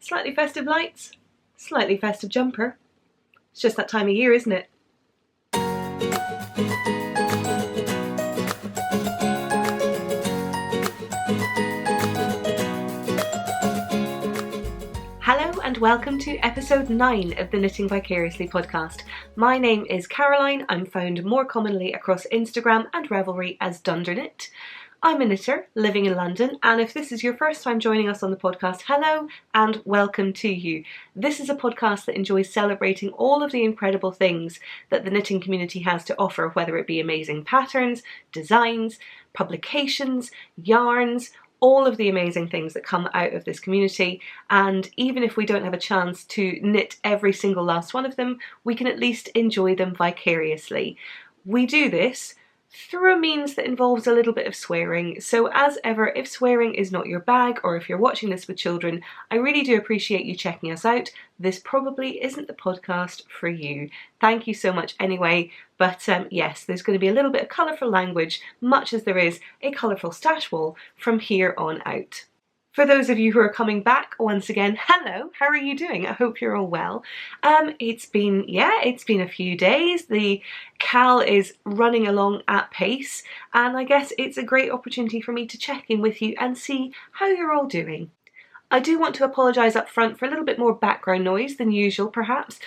Slightly festive lights, slightly festive jumper. It's just that time of year, isn't it? Hello and welcome to episode 9 of the Knitting Vicariously podcast. My name is Caroline. I'm found more commonly across Instagram and Ravelry as Dunderknit. I'm a knitter living in London, and if this is your first time joining us on the podcast, hello and welcome to you. This is a podcast that enjoys celebrating all of the incredible things that the knitting community has to offer, whether it be amazing patterns, designs, publications, yarns, all of the amazing things that come out of this community. And even if we don't have a chance to knit every single last one of them, we can at least enjoy them vicariously. We do this through a means that involves a little bit of swearing. So as ever, if swearing is not your bag, or if you're watching this with children, I really do appreciate you checking us out. This probably isn't the podcast for you. Thank you so much anyway. But yes, there's going to be a little bit of colourful language, much as there is a colourful stash wall from here on out. For those of you who are coming back, once again, hello, how are you doing? I hope you're all well. It's been a few days. The Cal is running along at pace, and I guess it's a great opportunity for me to check in with you and see how you're all doing. I do want to apologise up front for a little bit more background noise than usual, perhaps.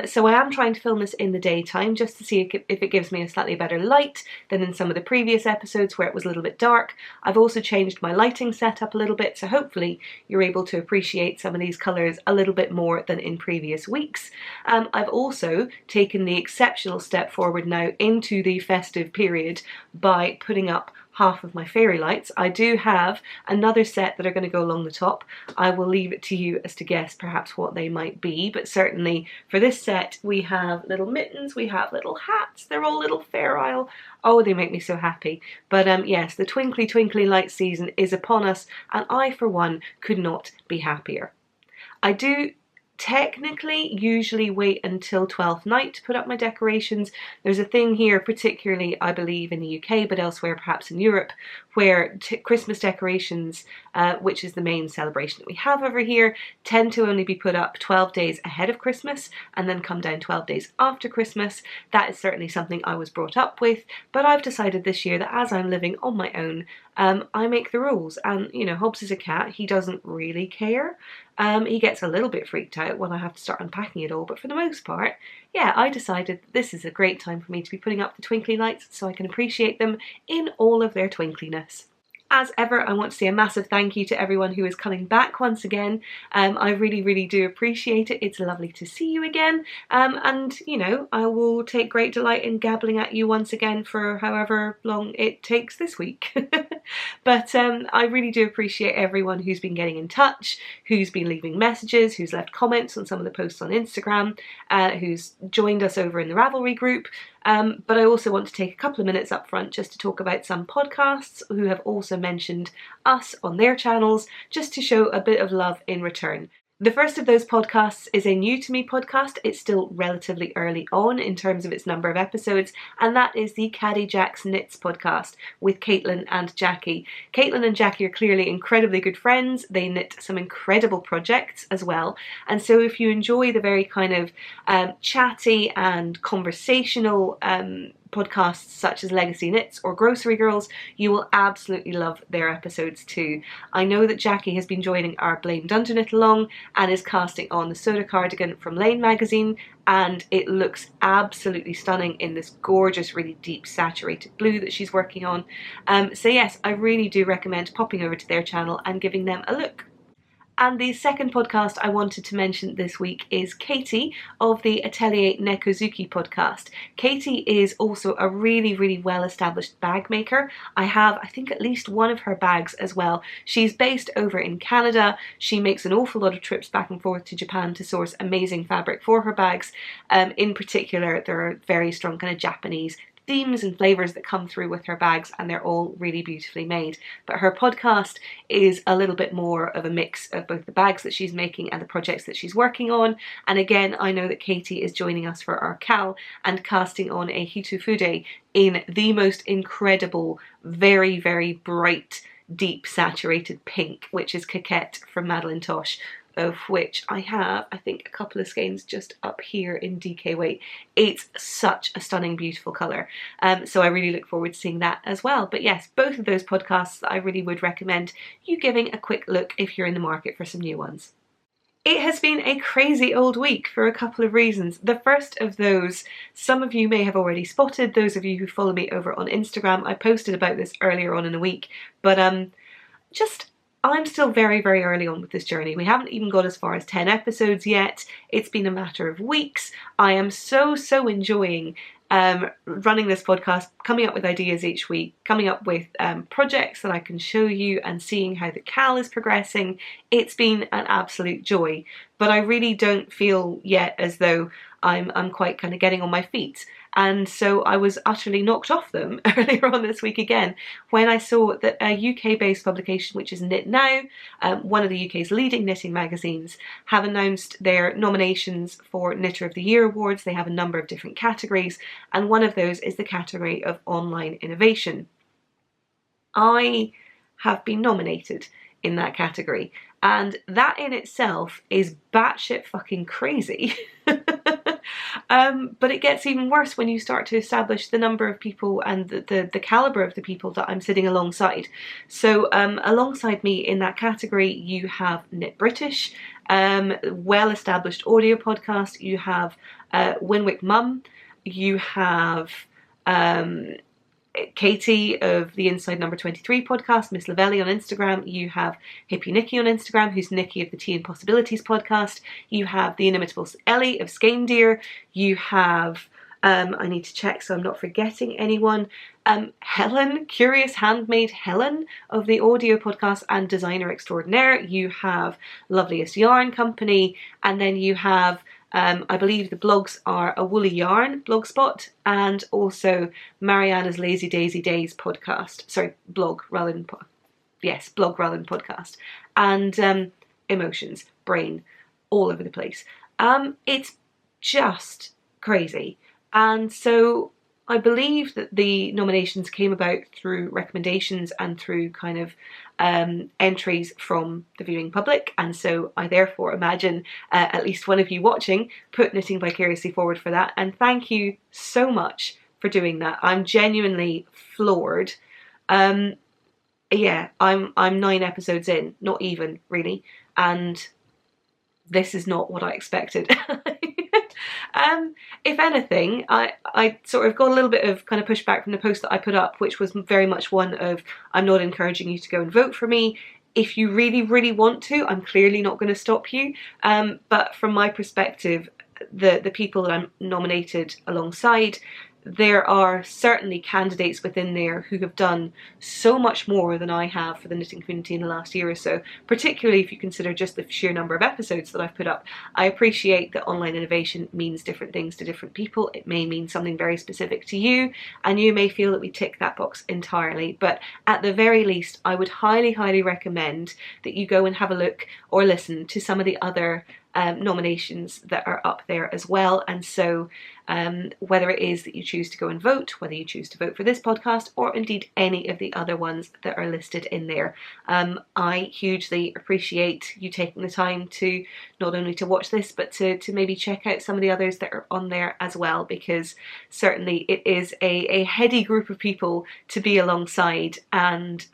So I am trying to film this in the daytime just to see if it gives me a slightly better light than in some of the previous episodes where it was a little bit dark. I've also changed my lighting setup a little bit, so hopefully you're able to appreciate some of these colours a little bit more than in previous weeks. I've also taken the exceptional step forward now into the festive period by putting up half of my fairy lights. I do have another set that are going to go along the top. I will leave it to you as to guess perhaps what they might be, but certainly for this set we have little mittens, we have little hats, they're all little Fair Isle. Oh, they make me so happy. But yes, the twinkly twinkly light season is upon us, and I for one could not be happier. I do technically usually wait until 12th night to put up my decorations. There's a thing here, particularly I believe in the UK, but elsewhere perhaps in Europe, where Christmas decorations, which is the main celebration that we have over here, tend to only be put up 12 days ahead of Christmas and then come down 12 days after Christmas. That is certainly something I was brought up with, but I've decided this year that as I'm living on my own, I make the rules. And you know, Hobbs is a cat, he doesn't really care. He gets a little bit freaked out when I have to start unpacking it all, but for the most part, yeah, I decided that this is a great time for me to be putting up the twinkly lights so I can appreciate them in all of their twinkliness. As ever, I want to say a massive thank you to everyone who is coming back once again. I really do appreciate it. It's lovely to see you again. And, you know, I will take great delight in gabbling at you once again for however long it takes this week. But I really do appreciate everyone who's been getting in touch, who's been leaving messages, who's left comments on some of the posts on Instagram, who's joined us over in the Ravelry group. But I also want to take a couple of minutes up front just to talk about some podcasts who have also mentioned us on their channels, just to show a bit of love in return. The first of those podcasts is a new to me podcast. It's still relatively early on in terms of its number of episodes, and that is the Caddy Jack's Knits podcast with Caitlin and Jackie. Caitlin and Jackie are clearly incredibly good friends. They knit some incredible projects as well, and so if you enjoy the very kind of chatty and conversational podcasts such as Legacy Knits or Grocery Girls, you will absolutely love their episodes too. I know that Jackie has been joining our Blame Dunderknit along and is casting on the soda cardigan from Lane magazine, and it looks absolutely stunning in this gorgeous, really deep saturated blue that she's working on. So yes, I really do recommend popping over to their channel and giving them a look. And the second podcast I wanted to mention this week is Katie of the Atelier Nekozuki podcast. Katie is also a really well established bag maker. I have, I think, at least one of her bags as well. She's based over in Canada. She makes an awful lot of trips back and forth to Japan to source amazing fabric for her bags. In particular, there are very strong kind of Japanese themes and flavours that come through with her bags, and they're all really beautifully made. But her podcast is a little bit more of a mix of both the bags that she's making and the projects that she's working on. And again, I know that Katie is joining us for our Cal and casting on a Hitufude in the most incredible, very bright, deep saturated pink, which is Coquette from Madeline Tosh. of which I have, I think, a couple of skeins just up here in DK weight. It's such a stunning, beautiful colour. So I really look forward to seeing that as well. But yes, both of those podcasts I really would recommend you giving a quick look if you're in the market for some new ones. It has been a crazy old week for a couple of reasons. The first of those, some of you may have already spotted, those of you who follow me over on Instagram. I posted about this earlier on in the week, but I'm still very, very early on with this journey. We haven't even got as far as 10 episodes yet. It's been a matter of weeks. I am so enjoying running this podcast, coming up with ideas each week, coming up with projects that I can show you and seeing how the cal is progressing. It's been an absolute joy, but I really don't feel yet as though I'm quite kind of getting on my feet. And so I was utterly knocked off them earlier on this week again when I saw that a UK-based publication, which is Knit Now, one of the UK's leading knitting magazines, have announced their nominations for Knitter of the Year awards. They have a number of different categories, and one of those is the category of online innovation. I have been nominated in that category, and that in itself is batshit fucking crazy. But it gets even worse when you start to establish the number of people and the calibre of the people that I'm sitting alongside. So alongside me in that category, you have Knit British, well-established audio podcast, you have Winwick Mum, you have Katie of the Inside Number 23 podcast, Miss Lavelli on Instagram, you have Hippie Nikki on Instagram, who's Nikki of the Tea and Possibilities podcast, you have the inimitable Ellie of Skein Deer, you have, I need to check so I'm not forgetting anyone, Helen, Curious Handmade Helen of the audio podcast and designer extraordinaire, you have Loveliest Yarn Company, and then you have I believe the blogs are A Woolly Yarn blogspot and also Mariana's Lazy Daisy Days podcast. Sorry, blog rather than podcast. And Emotions, Brain, all over the place. It's just crazy. And so I believe that the nominations came about through recommendations and through kind of entries from the viewing public, and so I therefore imagine at least one of you watching put Knitting Vicariously forward for that, and thank you so much for doing that. I'm genuinely floored. Yeah, I'm 9 episodes in, not even really, and this is not what I expected. If anything, I sort of got a little bit of kind of pushback from the post that I put up, which was very much one of, I'm not encouraging you to go and vote for me. If you really, really want to, I'm clearly not going to stop you. But from my perspective, the people that I'm nominated alongside, there are certainly candidates within there who have done so much more than I have for the knitting community in the last year or so, particularly if you consider just the sheer number of episodes that I've put up. I appreciate that online innovation means different things to different people. It may mean something very specific to you, and you may feel that we tick that box entirely, but at the very least, I would highly, highly recommend that you go and have a look or listen to some of the other nominations that are up there as well. And so whether it is that you choose to go and vote, whether you choose to vote for this podcast, or indeed any of the other ones that are listed in there, I hugely appreciate you taking the time to not only to watch this, but to maybe check out some of the others that are on there as well, because certainly it is a heady group of people to be alongside, and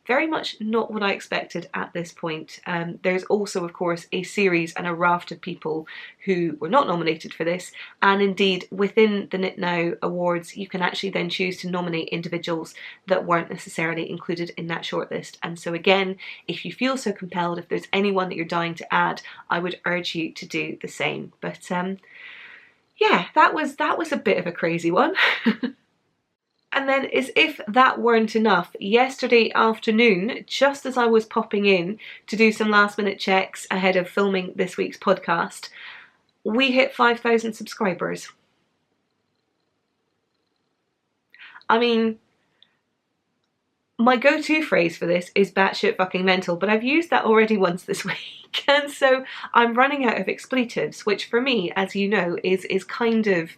very much not what I expected at this point. There's also, of course, a series and a raft of people who were not nominated for this, and indeed within the Knit Now awards you can actually then choose to nominate individuals that weren't necessarily included in that shortlist. And so again, if you feel so compelled, if there's anyone that you're dying to add, I would urge you to do the same. But yeah, that was a bit of a crazy one. And then, as if that weren't enough, yesterday afternoon, just as I was popping in to do some last minute checks ahead of filming this week's podcast, we hit 5,000 subscribers. I mean, my go-to phrase for this is batshit fucking mental, but I've used that already once this week, and so I'm running out of expletives, which for me, as you know, is kind of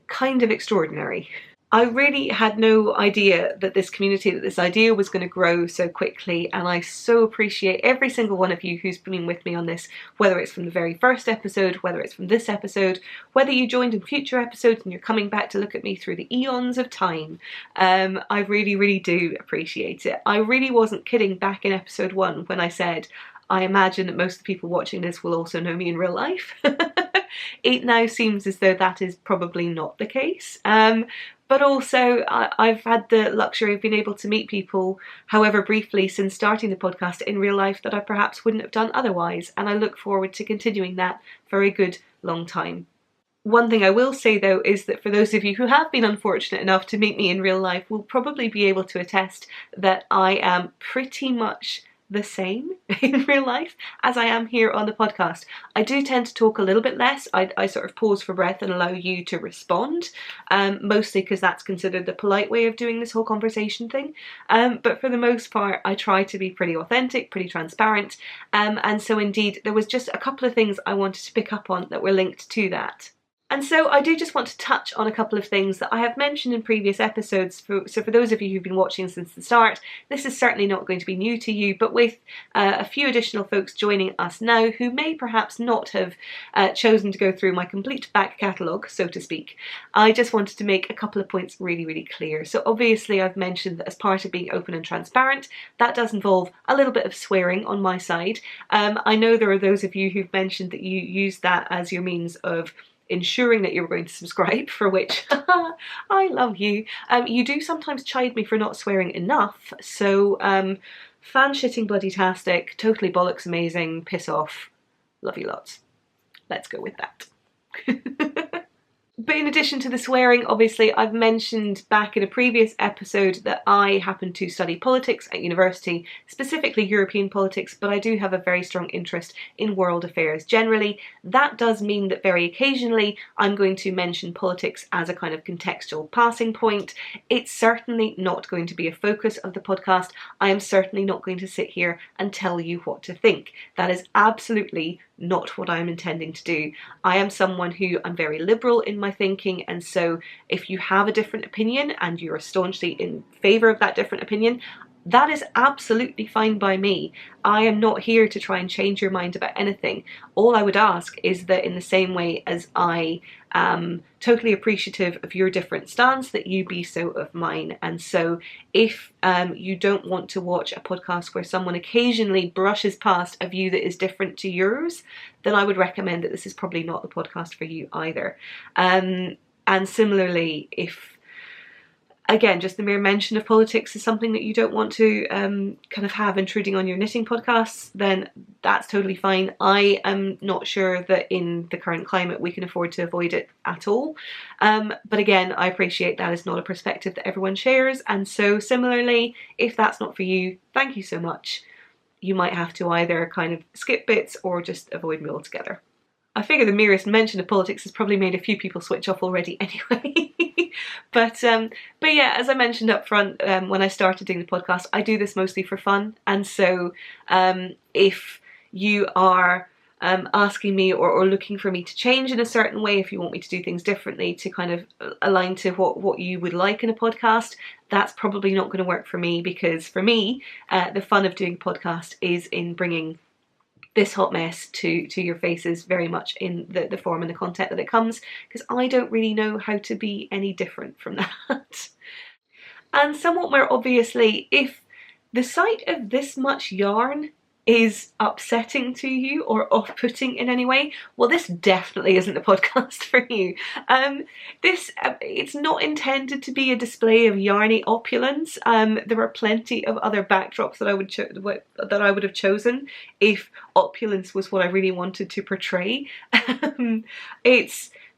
extraordinary. I really had no idea that this community, that this idea was going to grow so quickly, and I so appreciate every single one of you who's been with me on this, whether it's from the very first episode, whether it's from this episode, whether you joined in future episodes and you're coming back to look at me through the eons of time. I really, really do appreciate it. I really wasn't kidding back in episode 1 when I said, I imagine that most of the people watching this will also know me in real life. It now seems as though that is probably not the case. But also, I've had the luxury of being able to meet people, however briefly, since starting the podcast in real life that I perhaps wouldn't have done otherwise, and I look forward to continuing that for a good long time. One thing I will say though is that for those of you who have been unfortunate enough to meet me in real life will probably be able to attest that I am pretty much the same in real life as I am here on the podcast. I do tend to talk a little bit less. I sort of pause for breath and allow you to respond, mostly because that's considered the polite way of doing this whole conversation thing. But for the most part, I try to be pretty authentic, pretty transparent. And so indeed, there was just a couple of things I wanted to pick up on that were linked to that. And so I do just want to touch on a couple of things that I have mentioned in previous episodes. So for those of you who've been watching since the start, this is certainly not going to be new to you, but with a few additional folks joining us now who may perhaps not have chosen to go through my complete back catalogue, so to speak, I just wanted to make a couple of points really, really clear. So obviously I've mentioned that as part of being open and transparent, that does involve a little bit of swearing on my side. I know there are those of you who've mentioned that you use that as your means of ensuring that you're going to subscribe, for which I love you. You do sometimes chide me for not swearing enough, so fan shitting bloody tastic, totally bollocks amazing, piss off, love you lots. Let's go with that. But in addition to the swearing, obviously I've mentioned back in a previous episode that I happen to study politics at university, specifically European politics, but I do have a very strong interest in world affairs generally. That does mean that very occasionally I'm going to mention politics as a kind of contextual passing point. It's certainly not going to be a focus of the podcast. I am certainly not going to sit here and tell you what to think. That is absolutely not what I'm intending to do. I am someone who I'm very liberal in my thinking, and so if you have a different opinion and you're staunchly in favour of that different opinion, that is absolutely fine by me. I am not here to try and change your mind about anything. All I would ask is that in the same way as I am totally appreciative of your different stance, that you be so of mine. And so if you don't want to watch a podcast where someone occasionally brushes past a view that is different to yours, then I would recommend that this is probably not the podcast for you either. And similarly, if again, just the mere mention of politics is something that you don't want to kind of have intruding on your knitting podcasts, then that's totally fine. I am not sure that in the current climate we can afford to avoid it at all. But again, I appreciate that is not a perspective that everyone shares. And so similarly, if that's not for you, thank you so much. You might have to either kind of skip bits or just avoid me altogether. I figure the merest mention of politics has probably made a few people switch off already anyway. But yeah, as I mentioned up front, when I started doing the podcast, I do this mostly for fun. And so if you are asking me or looking for me to change in a certain way, if you want me to do things differently to kind of align to what you would like in a podcast, that's probably not going to work for me, because for me, the fun of doing a podcast is in bringing this hot mess to your faces very much in the form and the content that it comes, because I don't really know how to be any different from that. And somewhat more obviously, if the sight of this much yarn is upsetting to you or off-putting in any way, well, this definitely isn't the podcast for you. It's not intended to be a display of yarny opulence. There are plenty of other backdrops that I would have chosen if opulence was what I really wanted to portray.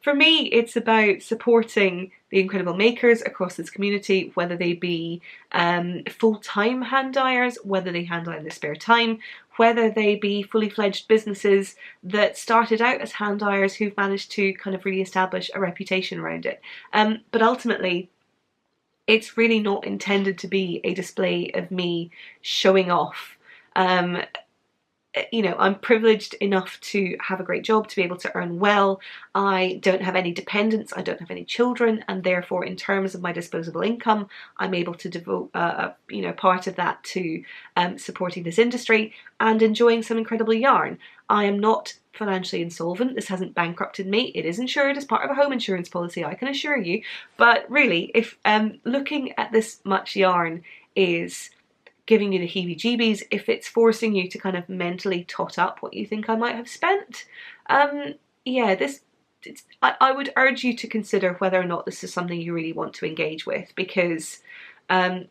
For me, it's about supporting the incredible makers across this community, whether they be full-time hand dyers, whether they hand dye in their spare time, whether they be fully fledged businesses that started out as hand dyers who've managed to kind of really establish a reputation around it. But ultimately, it's really not intended to be a display of me showing off. you know, I'm privileged enough to have a great job, to be able to earn well. I don't have any dependents, I don't have any children, and therefore in terms of my disposable income, I'm able to devote you know, part of that to supporting this industry and enjoying some incredible yarn. I am not financially insolvent. This hasn't bankrupted me. It is insured as part of a home insurance policy, I can assure you. But really, if looking at this much yarn is giving you the heebie-jeebies, if it's forcing you to kind of mentally tot up what you think I might have spent, yeah, I would urge you to consider whether or not this is something you really want to engage with, because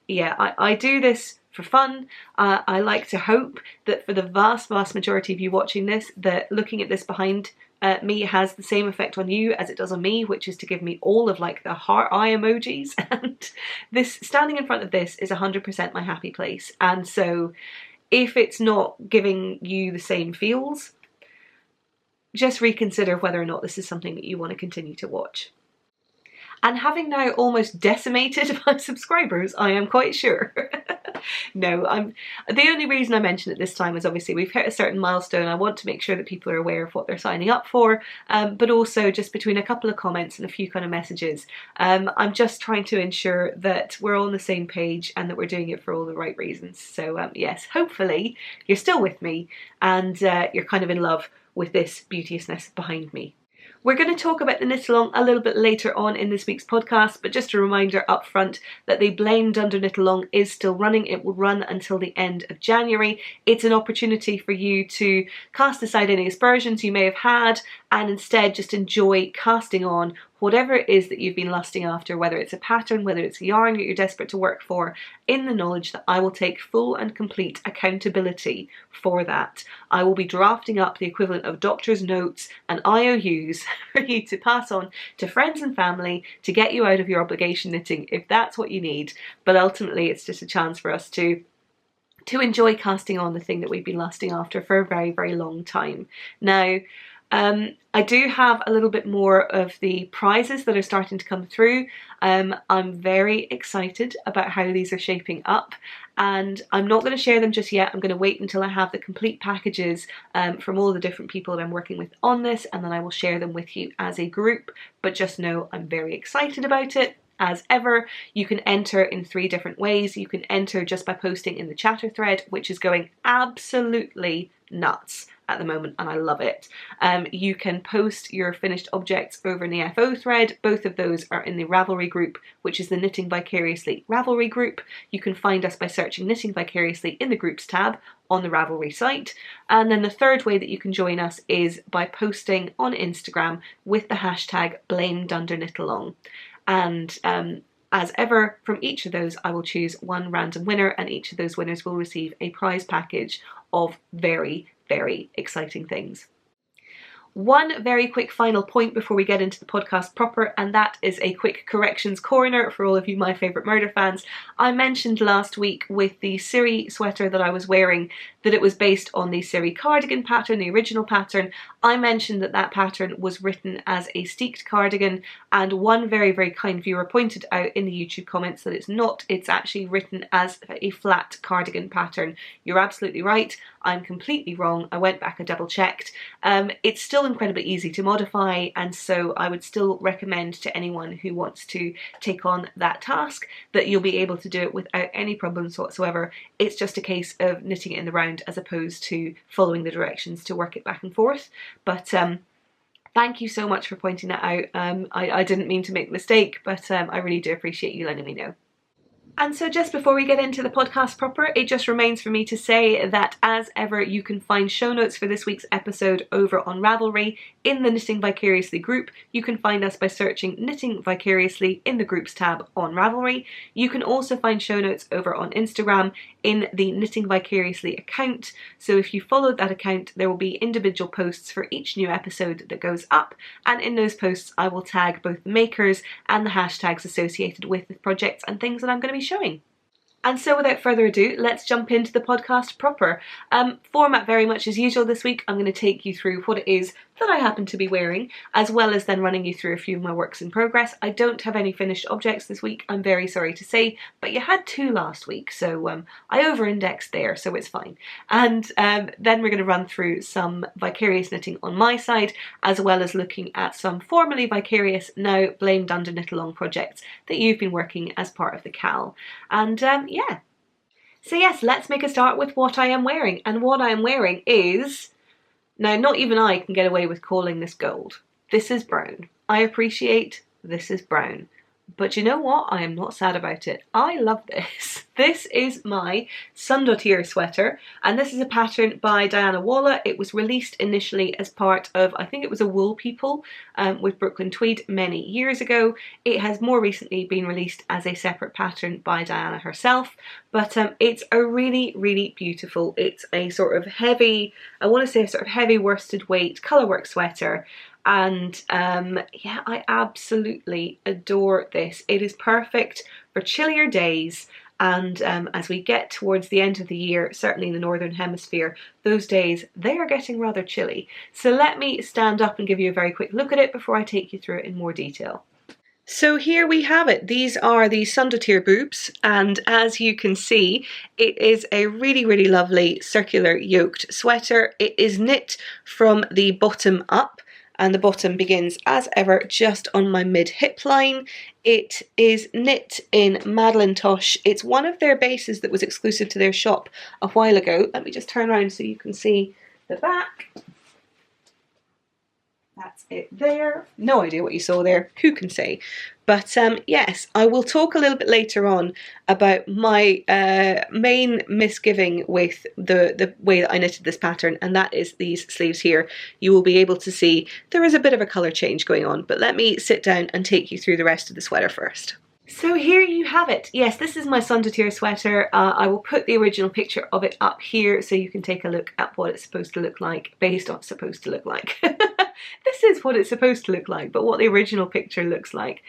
yeah, I do this for fun. I like to hope that for the vast majority of you watching this, that looking at this behind me has the same effect on you as it does on me, which is to give me all of like the heart eye emojis. And this, standing in front of this, is 100% my happy place. And so if it's not giving you the same feels, just reconsider whether or not this is something that you want to continue to watch. And having now almost decimated my subscribers, I am quite sure. No, the only reason I mention it this time is obviously we've hit a certain milestone. I want to make sure that people are aware of what they're signing up for, but also just between a couple of comments and a few kind of messages, I'm just trying to ensure that we're all on the same page and that we're doing it for all the right reasons. So yes, hopefully you're still with me and you're kind of in love with this beauteousness behind me. We're going to talk about the knit along a little bit later on in this week's podcast, but just a reminder up front that the Blame Dunder Knit Along is still running. It will run until the end of January. It's an opportunity for you to cast aside any aspersions you may have had and instead just enjoy casting on whatever it is that you've been lusting after, whether it's a pattern, whether it's a yarn that you're desperate to work for, in the knowledge that I will take full and complete accountability for that. I will be drafting up the equivalent of doctor's notes and IOUs for you to pass on to friends and family to get you out of your obligation knitting if that's what you need. But ultimately it's just a chance for us to enjoy casting on the thing that we've been lusting after for a very, very long time. Now, I do have a little bit more of the prizes that are starting to come through. I'm very excited about how these are shaping up, and I'm not going to share them just yet. I'm going to wait until I have the complete packages from all the different people that I'm working with on this, and then I will share them with you as a group. But just know I'm very excited about it. As ever, you can enter in 3 different ways. You can enter just by posting in the chatter thread, which is going absolutely nuts at the moment, and I love it. You can post your finished objects over in the FO thread. Both of those are in the Ravelry group, which is the Knitting Vicariously Ravelry group. You can find us by searching Knitting Vicariously in the groups tab on the Ravelry site. And then the third way that you can join us is by posting on Instagram with the hashtag #BlameDunderKnitAlong. And as ever, from each of those I will choose one random winner, and each of those winners will receive a prize package of very, very exciting things. One very quick final point before we get into the podcast proper, and that is a quick corrections corner for all of you My Favourite Murder fans. I mentioned last week with the Siri sweater that I was wearing that it was based on the Siri cardigan pattern, the original pattern. I mentioned that that pattern was written as a steeked cardigan, and one very, very kind viewer pointed out in the YouTube comments that it's not. It's actually written as a flat cardigan pattern. You're absolutely right. I'm completely wrong. I went back and double checked. It's still incredibly easy to modify, and so I would still recommend to anyone who wants to take on that task that you'll be able to do it without any problems whatsoever. It's just a case of knitting it in the round as opposed to following the directions to work it back and forth. But thank you so much for pointing that out. I didn't mean to make the mistake, but I really do appreciate you letting me know. And so just before we get into the podcast proper, it just remains for me to say that as ever, you can find show notes for this week's episode over on Ravelry in the Knitting Vicariously group. You can find us by searching Knitting Vicariously in the groups tab on Ravelry. You can also find show notes over on Instagram in the Knitting Vicariously account. So if you follow that account, there will be individual posts for each new episode that goes up. And in those posts, I will tag both the makers and the hashtags associated with the projects and things that I'm going to be showing. And so without further ado, let's jump into the podcast proper. Format very much as usual this week. I'm going to take you through what it is that I happen to be wearing, as well as then running you through a few of my works in progress. I don't have any finished objects this week, I'm very sorry to say, but you had 2 last week, so I over-indexed there, so it's fine. And then we're going to run through some Vicarious knitting on my side, as well as looking at some formerly Vicarious, now Blame Dunder Knit Along projects that you've been working as part of the CAL. And yeah. So yes, let's make a start with what I am wearing. And what I am wearing is... Now, not even I can get away with calling this gold. This is brown. I appreciate this is brown. But you know what? I am not sad about it. I love this. This is my Sundottir sweater, and this is a pattern by Diana Walla. It was released initially as part of, I think it was a Wool People with Brooklyn Tweed many years ago. It has more recently been released as a separate pattern by Diana herself, but it's a really, really beautiful, it's a sort of heavy, I want to say a sort of heavy worsted weight colourwork sweater. And yeah, I absolutely adore this. It is perfect for chillier days, and as we get towards the end of the year, certainly in the Northern Hemisphere, those days, they are getting rather chilly. So let me stand up and give you a very quick look at it before I take you through it in more detail. So here we have it. These are the Sundottir boobs, and as you can see, it is a really, really lovely circular yoked sweater. It is knit from the bottom up, and the bottom begins as ever just on my mid hip line. It is knit in Madelinetosh. It's one of their bases that was exclusive to their shop a while ago. Let me just turn around so you can see the back. That's it there. No idea what you saw there, who can say? But yes, I will talk a little bit later on about my main misgiving with the way that I knitted this pattern, and that is these sleeves here. You will be able to see there is a bit of a colour change going on, but let me sit down and take you through the rest of the sweater first. So here you have it. Yes, this is my Sundottir sweater. I will put the original picture of it up here so you can take a look at what it's supposed to look like, based on supposed to look like. This is what it's supposed to look like, but what the original picture looks like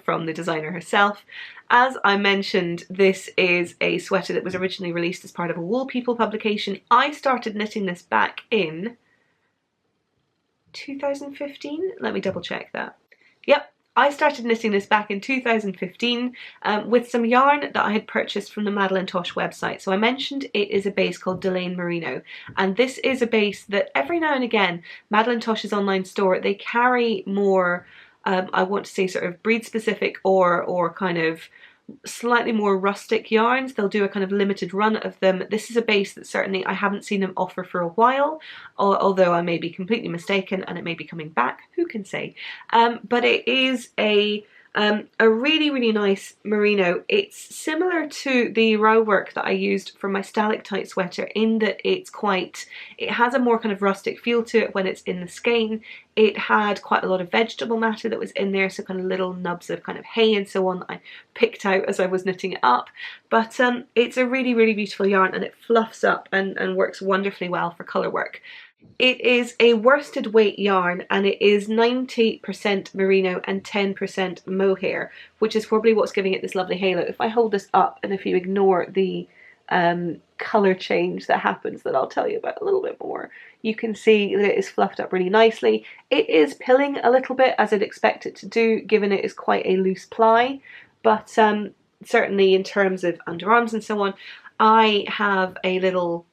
from the designer herself. As I mentioned, this is a sweater that was originally released as part of a Wool People publication. I started knitting this back in 2015. Let me double check that. Yep. I started knitting this back in 2015 with some yarn that I had purchased from the Madelinetosh website. So I mentioned it is a base called Delaine Merino, and this is a base that every now and again, Madelinetosh's online store, they carry more, I want to say sort of breed specific or kind of slightly more rustic yarns. They'll do a kind of limited run of them. This is a base that certainly I haven't seen them offer for a while, although I may be completely mistaken and it may be coming back, who can say. But it is a really, really nice merino. It's similar to the row work that I used for my stalactite sweater in that it has a more kind of rustic feel to it when it's in the skein. It had quite a lot of vegetable matter that was in there, so kind of little nubs of kind of hay and so on that I picked out as I was knitting it up. But it's a really, really beautiful yarn, and it fluffs up and works wonderfully well for colour work. It is a worsted weight yarn, and it is 90% merino and 10% mohair, which is probably what's giving it this lovely halo. If I hold this up and if you ignore the colour change that happens that I'll tell you about a little bit more, you can see that it is fluffed up really nicely. It is pilling a little bit, as I'd expect it to do, given it is quite a loose ply, but certainly in terms of underarms and so on, I have a little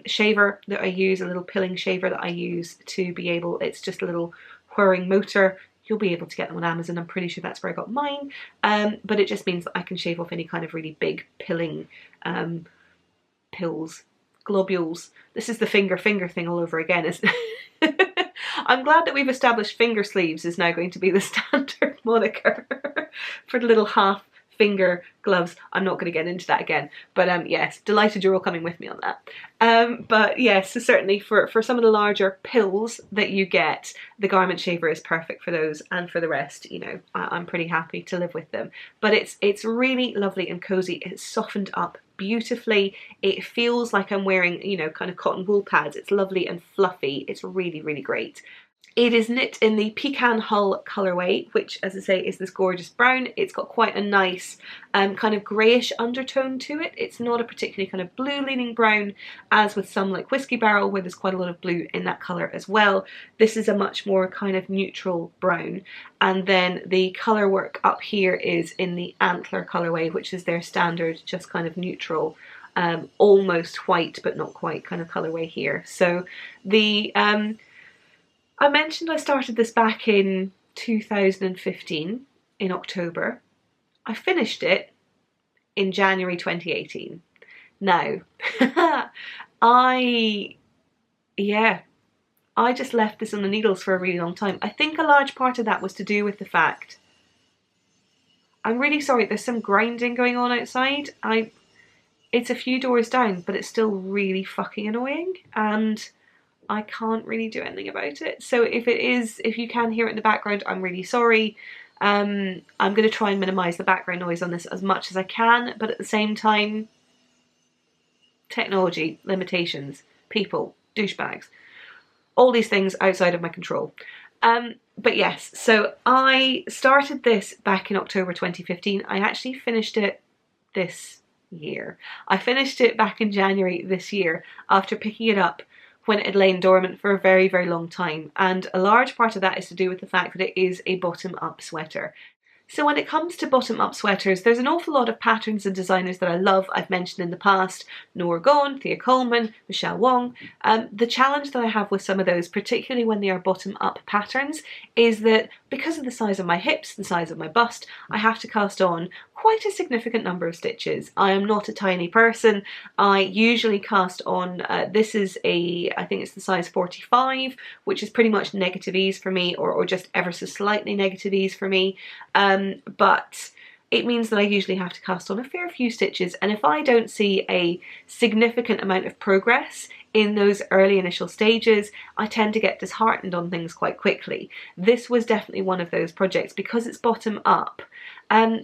shaver that I use, a little pilling shaver that I use to be able, it's just a little whirring motor. You'll be able to get them on Amazon, I'm pretty sure that's where I got mine. But it just means that I can shave off any kind of really big pilling pills, globules. This is the finger thing all over again, isn't it? I'm glad that we've established finger sleeves is now going to be the standard moniker for the little half finger gloves. I'm not going to get into that again, but yes, delighted you're all coming with me on that. But yes, so certainly for some of the larger pills that you get, the garment shaver is perfect for those, and for the rest, you know, I'm pretty happy to live with them. But it's really lovely and cozy. It's softened up beautifully. It feels like I'm wearing, you know, kind of cotton wool pads. It's lovely and fluffy. It's really, really great. It is knit in the Pecan Hull colourway, which, as I say, is this gorgeous brown. It's got quite a nice kind of greyish undertone to it. It's not a particularly kind of blue-leaning brown, as with some like Whiskey Barrel, where there's quite a lot of blue in that colour as well. This is a much more kind of neutral brown. And then the colour work up here is in the Antler colourway, which is their standard, just kind of neutral, almost white, but not quite kind of colourway here. So the... I mentioned I started this back in 2015, in October. I finished it in January 2018. Now, I just left this on the needles for a really long time. I think a large part of that was to do with the fact, I'm really sorry, there's some grinding going on outside. It's a few doors down, but it's still really fucking annoying, and I can't really do anything about it. So if you can hear it in the background, I'm really sorry. I'm going to try and minimise the background noise on this as much as I can, but at the same time, technology, limitations, people, douchebags, all these things outside of my control. But yes, so I started this back in October 2015. I actually finished it this year. I finished it back in January this year after picking it up when it had lain dormant for a very, very long time. And a large part of that is to do with the fact that it is a bottom-up sweater. So when it comes to bottom-up sweaters, there's an awful lot of patterns and designers that I love. I've mentioned in the past Nora Gone, Thea Coleman, Michelle Wong. The challenge that I have with some of those, particularly when they are bottom-up patterns, is that because of the size of my hips, the size of my bust, I have to cast on quite a significant number of stitches. I am not a tiny person. I usually cast on, this is I think it's the size 45, which is pretty much negative ease for me, or just ever so slightly negative ease for me. But it means that I usually have to cast on a fair few stitches, and if I don't see a significant amount of progress in those early initial stages, I tend to get disheartened on things quite quickly. This was definitely one of those projects because it's bottom up.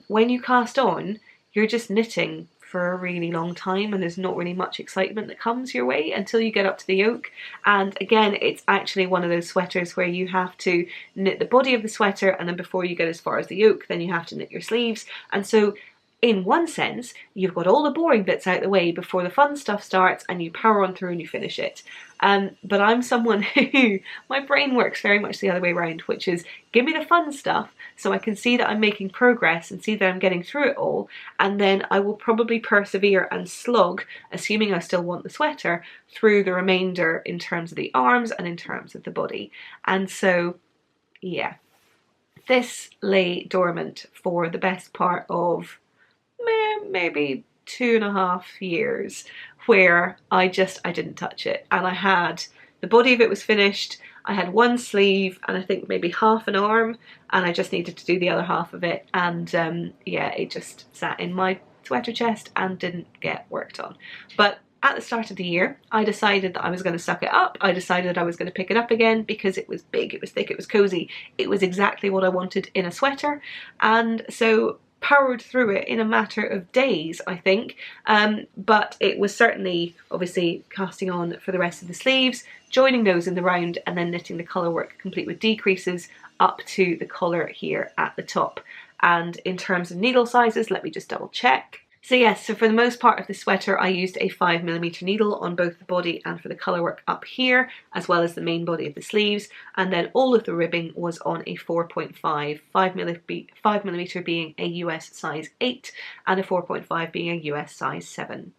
When you cast on, you're just knitting for a really long time, and there's not really much excitement that comes your way until you get up to the yoke. And again, it's actually one of those sweaters where you have to knit the body of the sweater, and then before you get as far as the yoke, then you have to knit your sleeves. And so in one sense, you've got all the boring bits out of the way before the fun stuff starts, and you power on through and you finish it. But I'm someone who, my brain works very much the other way around, which is give me the fun stuff so I can see that I'm making progress and see that I'm getting through it all, and then I will probably persevere and slog, assuming I still want the sweater, through the remainder in terms of the arms and in terms of the body. And so, yeah, this lay dormant for the best part of maybe 2.5 years, where I didn't touch it. And I had, the body of it was finished, I had one sleeve and I think maybe half an arm, and I just needed to do the other half of it. And yeah, it just sat in my sweater chest and didn't get worked on. But at the start of the year, I decided that I was going to suck it up. I decided I was going to pick it up again because it was big, it was thick, it was cozy. It was exactly what I wanted in a sweater. And so powered through it in a matter of days, I think, but it was certainly obviously casting on for the rest of the sleeves, joining those in the round, and then knitting the colour work complete with decreases up to the collar here at the top. And in terms of needle sizes, let me just double check. So yes, so for the most part of the sweater, I used a 5mm needle on both the body and for the colour work up here, as well as the main body of the sleeves. And then all of the ribbing was on a 4.5, 5mm being a US size 8 and a 4.5 being a US size 7.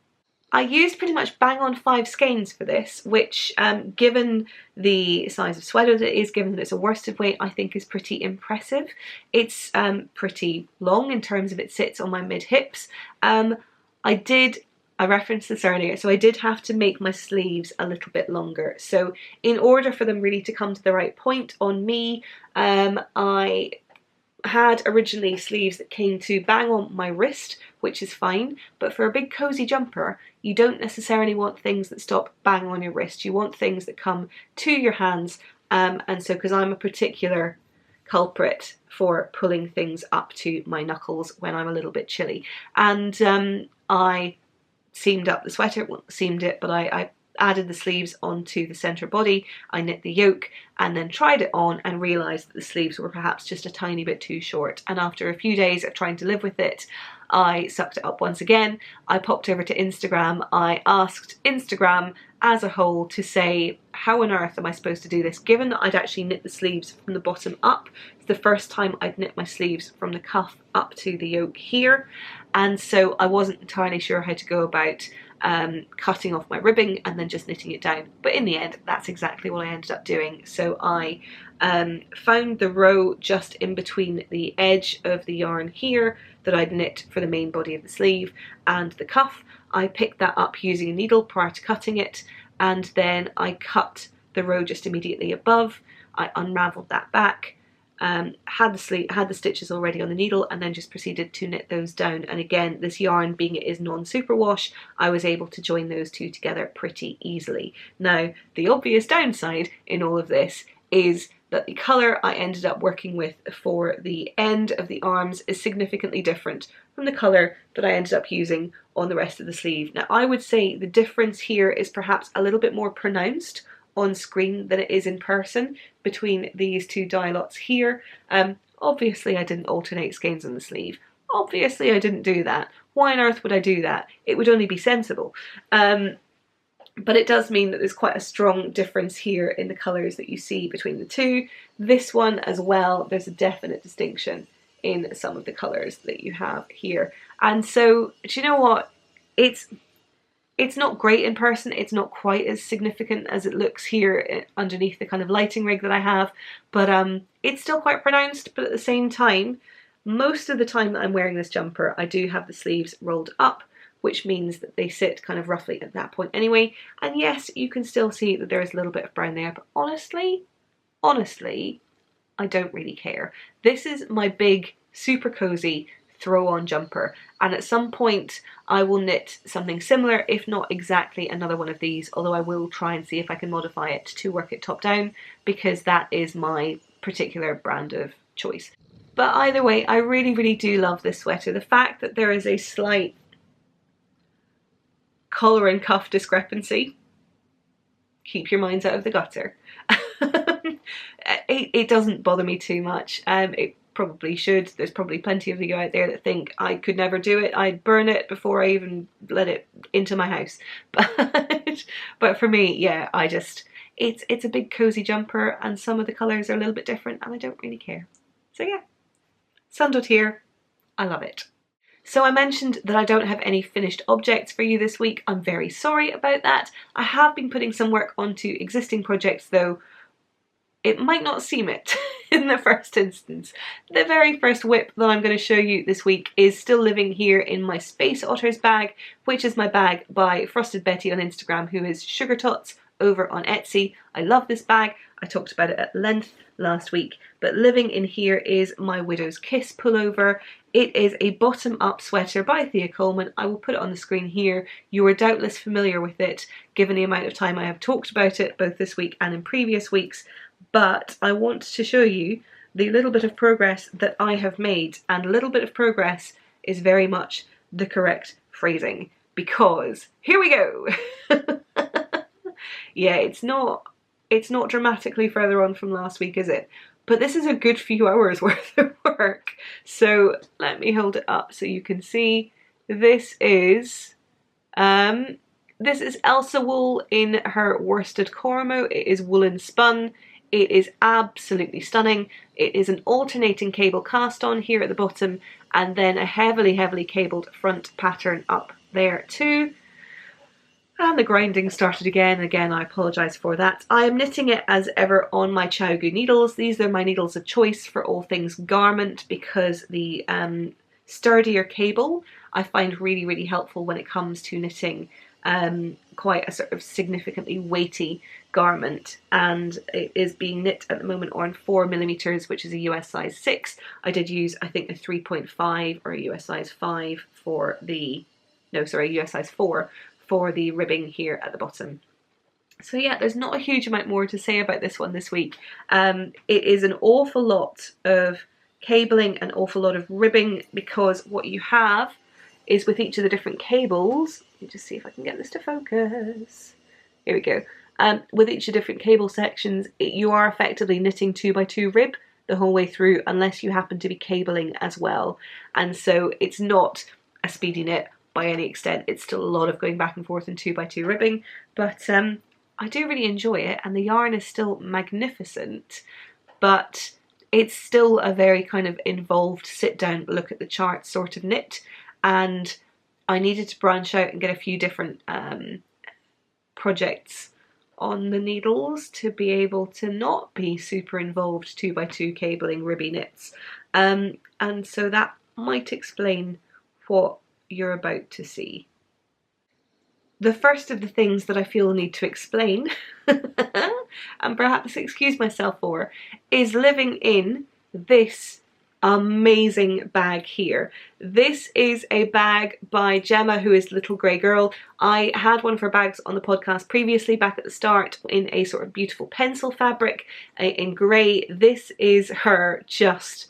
I used pretty much bang on 5 skeins for this, which given the size of sweater that it is, given that it's a worsted weight, I think is pretty impressive. It's pretty long in terms of it sits on my mid hips. I referenced this earlier, so I did have to make my sleeves a little bit longer. So in order for them really to come to the right point on me, I had originally sleeves that came to bang on my wrist, which is fine, but for a big cozy jumper you don't necessarily want things that stop bang on your wrist. You want things that come to your hands, and so because I'm a particular culprit for pulling things up to my knuckles when I'm a little bit chilly, and I seamed up the sweater, well, seamed it, but I added the sleeves onto the center body, I knit the yoke and then tried it on and realized that the sleeves were perhaps just a tiny bit too short. And after a few days of trying to live with it, I sucked it up once again. I popped over to Instagram. I asked Instagram as a whole to say, how on earth am I supposed to do this? Given that I'd actually knit the sleeves from the bottom up, it's the first time I'd knit my sleeves from the cuff up to the yoke here. And so I wasn't entirely sure how to go about cutting off my ribbing and then just knitting it down. But in the end, that's exactly what I ended up doing. So I found the row just in between the edge of the yarn here that I'd knit for the main body of the sleeve and the cuff. I picked that up using a needle prior to cutting it, and then I cut the row just immediately above. I unravelled that back, had the stitches already on the needle, and then just proceeded to knit those down. And again, this yarn being it is non-superwash, I was able to join those two together pretty easily. Now, the obvious downside in all of this is that the colour I ended up working with for the end of the arms is significantly different from the colour that I ended up using on the rest of the sleeve. Now, I would say the difference here is perhaps a little bit more pronounced on screen than it is in person between these two dye lots here. Obviously I didn't alternate skeins on the sleeve. Obviously I didn't do that. Why on earth would I do that? It would only be sensible. But it does mean that there's quite a strong difference here in the colours that you see between the two. This one as well, there's a definite distinction in some of the colours that you have here. And so, do you know what? It's not great in person. It's not quite as significant as it looks here underneath the kind of lighting rig that I have, but it's still quite pronounced. But at the same time, most of the time that I'm wearing this jumper, I do have the sleeves rolled up, which means that they sit kind of roughly at that point anyway. And yes, you can still see that there is a little bit of brown there, but honestly, I don't really care. This is my big, super cozy throw-on jumper, and at some point I will knit something similar, if not exactly another one of these, although I will try and see if I can modify it to work it top down, because that is my particular brand of choice. But either way, I really, really do love this sweater. The fact that there is a slight collar and cuff discrepancy, keep your minds out of the gutter. It doesn't bother me too much. It probably should. There's probably plenty of you out there that think I could never do it. I'd burn it before I even let it into my house. But for me, yeah, it's a big cozy jumper, and some of the colours are a little bit different, and I don't really care. So yeah, sandaled here. I love it. So I mentioned that I don't have any finished objects for you this week. I'm very sorry about that. I have been putting some work onto existing projects, though it might not seem it in the first instance. The very first WIP that I'm going to show you this week is still living here in my Space Otters bag, which is my bag by Frosted Betty on Instagram, who is Sugar Tots over on Etsy. I love this bag. I talked about it at length last week, but living in here is my Widow's Kiss pullover. It is a bottom-up sweater by Thea Coleman. I will put it on the screen here. You are doubtless familiar with it, given the amount of time I have talked about it, both this week and in previous weeks, but I want to show you the little bit of progress that I have made, and a little bit of progress is very much the correct phrasing, because here we go. Yeah, it's not dramatically further on from last week, is it? But this is a good few hours worth of work. So let me hold it up so you can see. This is Elsa wool in her worsted cormo. It is woolen spun. It is absolutely stunning. It is an alternating cable cast on here at the bottom, and then a heavily, heavily cabled front pattern up there too. And the grinding started again. Again, I apologise for that. I am knitting it as ever on my CajaOfSweden needles. These are my needles of choice for all things garment, because the sturdier cable I find really, really helpful when it comes to knitting quite a sort of significantly weighty garment, and it is being knit at the moment on 4mm, which is a US size 6. I did use, I think, a 3.5 or a US size 5 for the, no sorry, US size 4 for the ribbing here at the bottom. So yeah, there's not a huge amount more to say about this one this week. It is an awful lot of cabling, an awful lot of ribbing, because what you have is with each of the different cables, let me just see if I can get this to focus. Here we go. With each of different cable sections, you are effectively knitting 2x2 rib the whole way through, unless you happen to be cabling as well. And so it's not a speedy knit by any extent. It's still a lot of going back and forth in 2x2 ribbing, but I do really enjoy it, and the yarn is still magnificent, but it's still a very kind of involved sit down, look at the chart sort of knit, and I needed to branch out and get a few different projects on the needles to be able to not be super involved 2x2 cabling ribby knits, and so that might explain what you're about to see. The first of the things that I feel need to explain and perhaps excuse myself for is living in this amazing bag here. This is a bag by Gemma, who is Little Grey Girl. I had one of her bags on the podcast previously back at the start in a sort of beautiful pencil fabric in grey. This is her just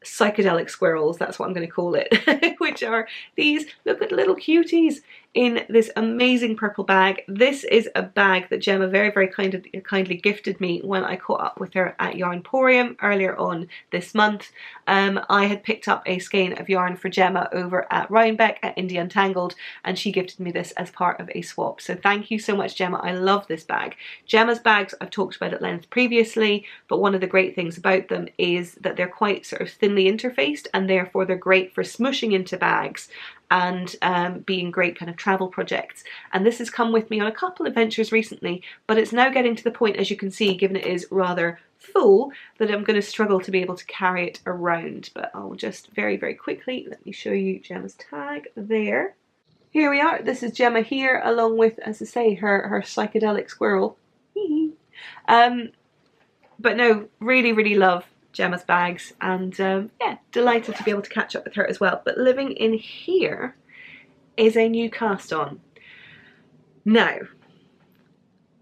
psychedelic squirrels, that's what I'm going to call it, which are these, look at little cuties in this amazing purple bag. This is a bag that Gemma very, very kindly gifted me when I caught up with her at Yarnporium earlier on this month. I had picked up a skein of yarn for Gemma over at Rhinebeck at Indie Untangled, and she gifted me this as part of a swap. So thank you so much, Gemma. I love this bag. Gemma's bags I've talked about at length previously, but one of the great things about them is that they're quite sort of thinly interfaced, and therefore they're great for smushing into bags and being great kind of travel projects. And this has come with me on a couple of ventures recently, but it's now getting to the point, as you can see, given it is rather full, that I'm going to struggle to be able to carry it around. But I'll just very, very quickly, let me show you Gemma's tag there. Here we are. This is Gemma here, along with, as I say, her psychedelic squirrel. But no, really, really love Gemma's bags, and yeah, delighted to be able to catch up with her as well. But living in here is a new cast on. Now,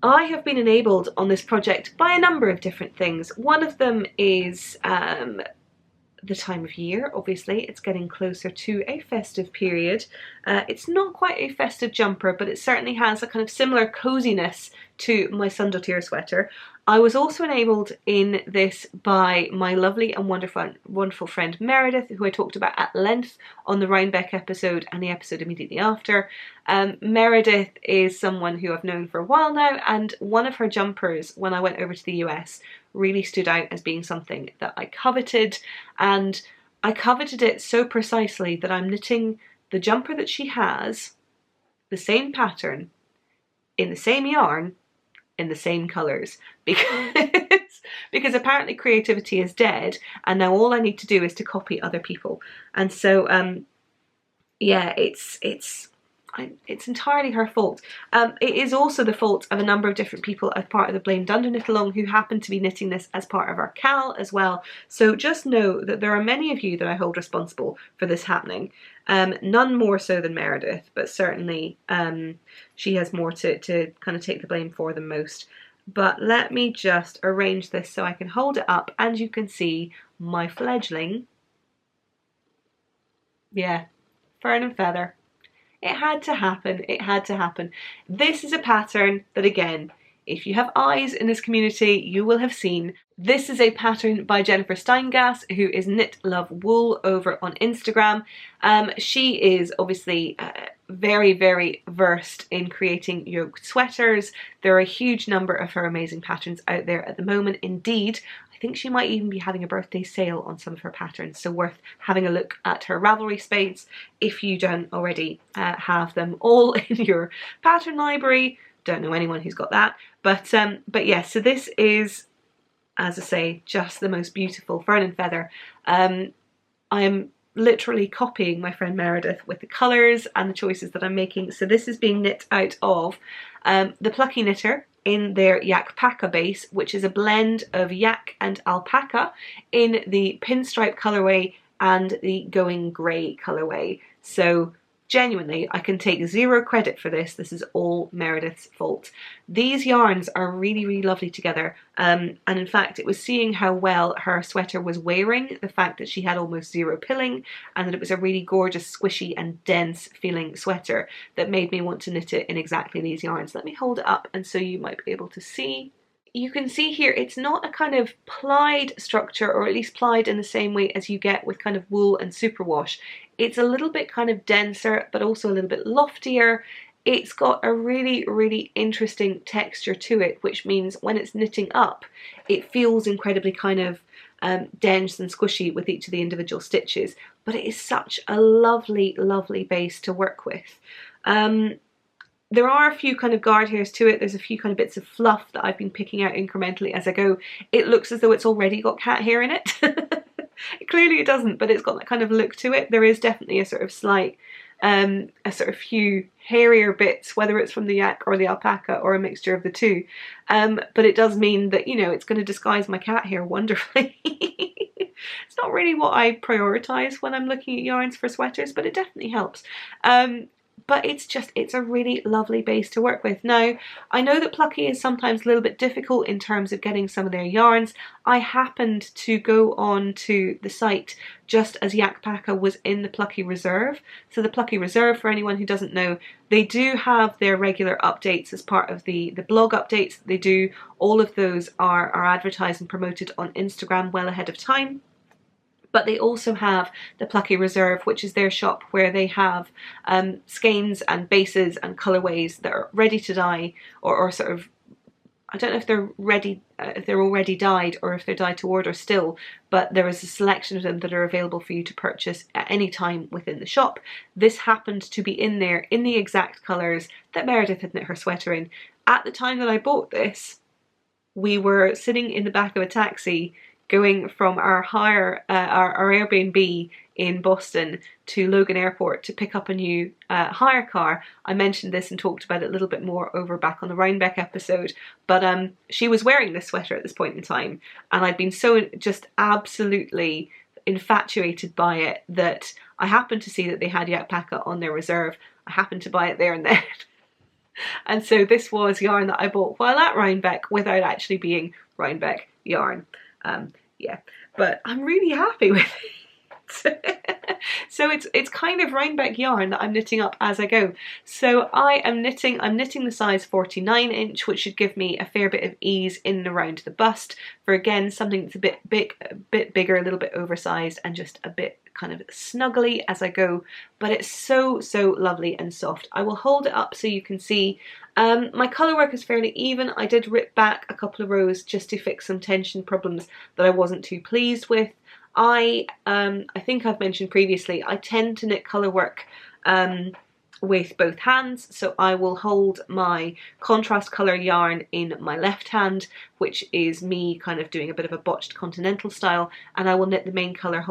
I have been enabled on this project by a number of different things. One of them is the time of year. Obviously it's getting closer to a festive period. It's not quite a festive jumper, but it certainly has a kind of similar coziness to my Sundottir sweater. I was also enabled in this by my lovely and wonderful friend Meredith, who I talked about at length on the Rhinebeck episode and the episode immediately after. Meredith is someone who I've known for a while now, and one of her jumpers when I went over to the US really stood out as being something that I coveted, and I coveted it so precisely that I'm knitting the jumper that she has, the same pattern, in the same yarn, in the same colours, because apparently creativity is dead, and now all I need to do is to copy other people. And so yeah, it's entirely her fault. It is also the fault of a number of different people as part of the Blame Dunder Knit Along who happen to be knitting this as part of our CAL as well. So just know that there are many of you that I hold responsible for this happening. None more so than Meredith, but certainly she has more to kind of take the blame for than most. But let me just arrange this so I can hold it up and you can see my fledgling. Yeah, fern and feather. It had to happen, it had to happen. This is a pattern that, again, if you have eyes in this community, you will have seen. This is a pattern by Jennifer Steingass, who is Knit Love Wool over on Instagram. She is obviously very, very versed in creating yoke sweaters. There are a huge number of her amazing patterns out there at the moment. Indeed, I think she might even be having a birthday sale on some of her patterns, so worth having a look at her Ravelry space if you don't already have them all in your pattern library. Don't know anyone who's got that, but yeah, so this is, as I say, just the most beautiful fern and feather. I am literally copying my friend Meredith with the colours and the choices that I'm making. So this is being knit out of the Plucky Knitter in their Yakpaca base, which is a blend of yak and alpaca in the pinstripe colourway and the Going Grey colourway. So genuinely, I can take zero credit for this. This is all Meredith's fault. These yarns are really, really lovely together. And in fact, it was seeing how well her sweater was wearing, the fact that she had almost zero pilling, and that it was a really gorgeous, squishy and dense feeling sweater that made me want to knit it in exactly these yarns. Let me hold it up and so you might be able to see. You can see here it's not a kind of plied structure, or at least plied in the same way as you get with kind of wool and superwash. It's a little bit kind of denser, but also a little bit loftier. It's got a really, really interesting texture to it, which means when it's knitting up, it feels incredibly kind of dense and squishy with each of the individual stitches, but it is such a lovely, lovely base to work with. There are a few kind of guard hairs to it. There's a few kind of bits of fluff that I've been picking out incrementally as I go. It looks as though it's already got cat hair in it. Clearly it doesn't, but it's got that kind of look to it. There is definitely a sort of slight, a sort of few hairier bits, whether it's from the yak or the alpaca or a mixture of the two. But it does mean that, you know, it's going to disguise my cat hair wonderfully. It's not really what I prioritise when I'm looking at yarns for sweaters, but it definitely helps. But it's a really lovely base to work with. Now, I know that Plucky is sometimes a little bit difficult in terms of getting some of their yarns. I happened to go on to the site just as Yakpaka was in the Plucky Reserve. So the Plucky Reserve, for anyone who doesn't know, they do have their regular updates as part of the blog updates they do. All of those are advertised and promoted on Instagram well ahead of time. But they also have the Plucky Reserve, which is their shop where they have skeins and bases and colourways that are ready to dye, or sort of, I don't know if they're ready, if they're already dyed or if they're dyed to order still, but there is a selection of them that are available for you to purchase at any time within the shop. This happened to be in there in the exact colours that Meredith had knit her sweater in. At the time that I bought this, we were sitting in the back of a taxi going from our Airbnb in Boston to Logan Airport to pick up a new hire car. I mentioned this and talked about it a little bit more over back on the Rhinebeck episode, but she was wearing this sweater at this point in time, and I'd been so just absolutely infatuated by it that I happened to see that they had Yakpaka on their reserve. I happened to buy it there and then. And so this was yarn that I bought while at Rhinebeck without actually being Rhinebeck yarn. Yeah, but I'm really happy with it. So it's kind of Rhinebeck yarn that I'm knitting up as I go. So I'm knitting the size 49 inch, which should give me a fair bit of ease in and around the bust for, again, something that's a bit bigger, a little bit oversized, and just a bit kind of snuggly as I go. But it's so, so lovely and soft. I will hold it up so you can see. My colour work is fairly even. I did rip back a couple of rows just to fix some tension problems that I wasn't too pleased with. I think I've mentioned previously, I tend to knit colour work with both hands, so I will hold my contrast colour yarn in my left hand, which is me kind of doing a bit of a botched continental style, and I will knit the main colour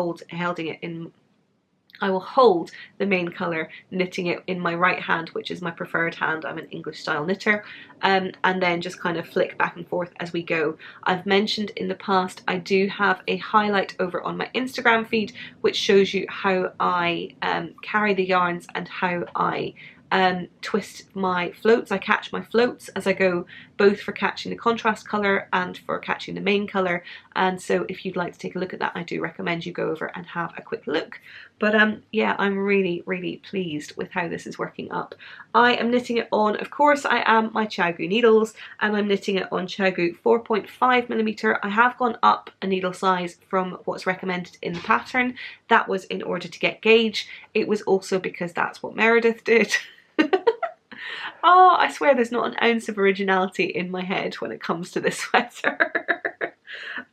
I will hold the main colour knitting it in my right hand, which is my preferred hand. I'm an English style knitter, and then just kind of flick back and forth as we go. I've mentioned in the past I do have a highlight over on my Instagram feed which shows you how I carry the yarns and how I twist my floats. I catch my floats as I go, both for catching the contrast colour and for catching the main colour, and so if you'd like to take a look at that, I do recommend you go over and have a quick look. But yeah, I'm really, really pleased with how this is working up. I am knitting it on, of course I am, my CajaOfSweden needles, and I'm knitting it on CajaOfSweden 4.5mm. I have gone up a needle size from what's recommended in the pattern. That was in order to get gauge. It was also because that's what Meredith did. Oh, I swear there's not an ounce of originality in my head when it comes to this sweater.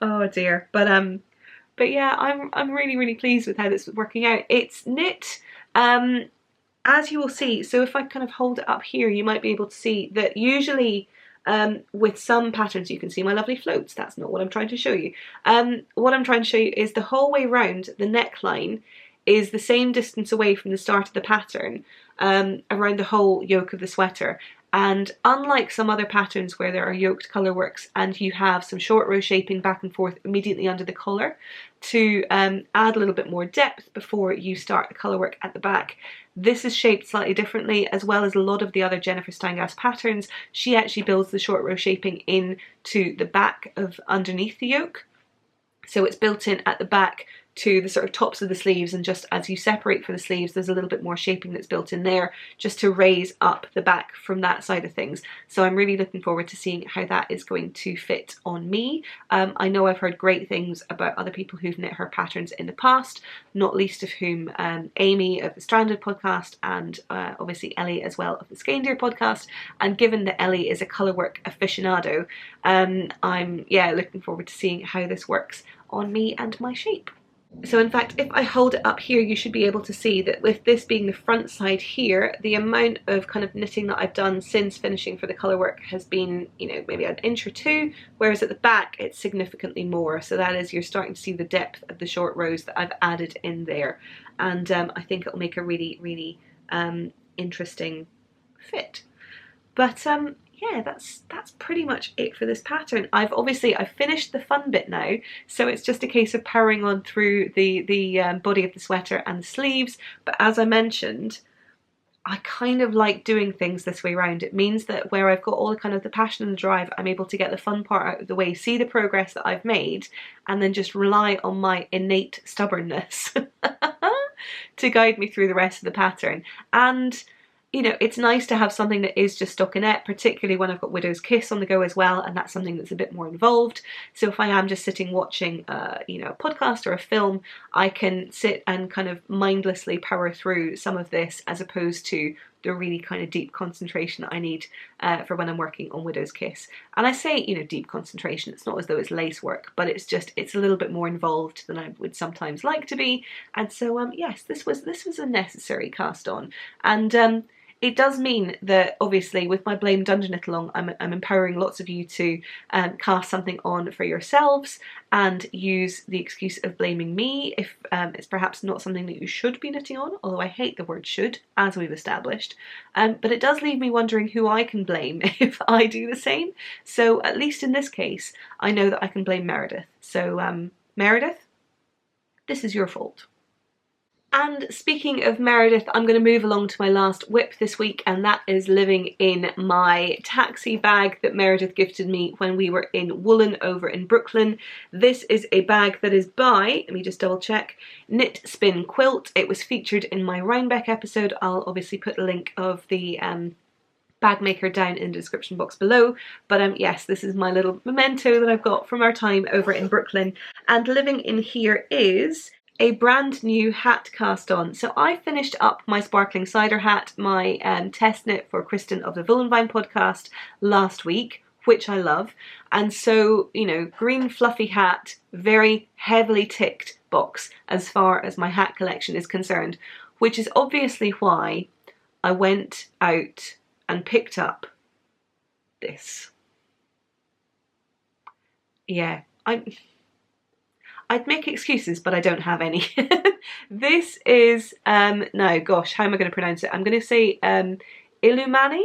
Oh dear. But yeah, I'm really, really pleased with how this is working out. It's knit, as you will see. So if I kind of hold it up here, you might be able to see that usually with some patterns you can see my lovely floats. That's not what I'm trying to show you. What I'm trying to show you is the whole way round the neckline is the same distance away from the start of the pattern, around the whole yoke of the sweater, And unlike some other patterns where there are yoked colour works and you have some short row shaping back and forth immediately under the collar to add a little bit more depth before you start the colour work at the back, this is shaped slightly differently, as well as a lot of the other Jennifer Steingast patterns. She actually builds the short row shaping into the back of underneath the yoke. So it's built in at the back to the sort of tops of the sleeves, and just as you separate for the sleeves there's a little bit more shaping that's built in there just to raise up the back from that side of things. So I'm really looking forward to seeing how that is going to fit on me. I know I've heard great things about other people who've knit her patterns in the past, not least of whom Amy of the Stranded podcast, and obviously Ellie as well of the Skein-Deer podcast. And given that Ellie is a colourwork aficionado, I'm looking forward to seeing how this works on me and my shape. So in fact, if I hold it up here, you should be able to see that with this being the front side here, the amount of kind of knitting that I've done since finishing for the colour work has been, you know, maybe an inch or two, whereas at the back it's significantly more. So that is, you're starting to see the depth of the short rows that I've added in there. And I think it'll make a really, really interesting fit. But yeah, that's pretty much it for this pattern. I've finished the fun bit now, so it's just a case of powering on through the body of the sweater and the sleeves. But as I mentioned, I kind of like doing things this way around. It means that where I've got all the kind of the passion and the drive, I'm able to get the fun part out of the way, see the progress that I've made, and then just rely on my innate stubbornness to guide me through the rest of the pattern. And you know, it's nice to have something that is just stockinette, particularly when I've got Widow's Kiss on the go as well, and that's something that's a bit more involved. So if I am just sitting watching, you know, a podcast or a film, I can sit and kind of mindlessly power through some of this, as opposed to the really kind of deep concentration I need for when I'm working on Widow's Kiss. And I say, you know, deep concentration, it's not as though it's lace work, but it's just, it's a little bit more involved than I would sometimes like to be. And so, yes, this was a necessary cast on. And it does mean that obviously with my Blame Dungeon Knit Along, I'm empowering lots of you to cast something on for yourselves and use the excuse of blaming me if it's perhaps not something that you should be knitting on, although I hate the word should, as we've established. But it does leave me wondering who I can blame if I do the same. So at least in this case, I know that I can blame Meredith. So Meredith, this is your fault. And speaking of Meredith, I'm going to move along to my last WIP this week, and that is living in my taxi bag that Meredith gifted me when we were in Woolen over in Brooklyn. This is a bag that is by, let me just double check, Knit Spin Quilt. It was featured in my Rhinebeck episode. I'll obviously put a link of the bag maker down in the description box below. But yes, this is my little memento that I've got from our time over in Brooklyn. And living in here is a brand new hat cast on. So I finished up my sparkling cider hat, my test knit for Kristen of the Villenvine podcast last week, which I love. And so, you know, green fluffy hat, very heavily ticked box as far as my hat collection is concerned, which is obviously why I went out and picked up this. Yeah, I'd make excuses, but I don't have any. This is, no, gosh, how am I going to pronounce it? I'm going to say Illuminati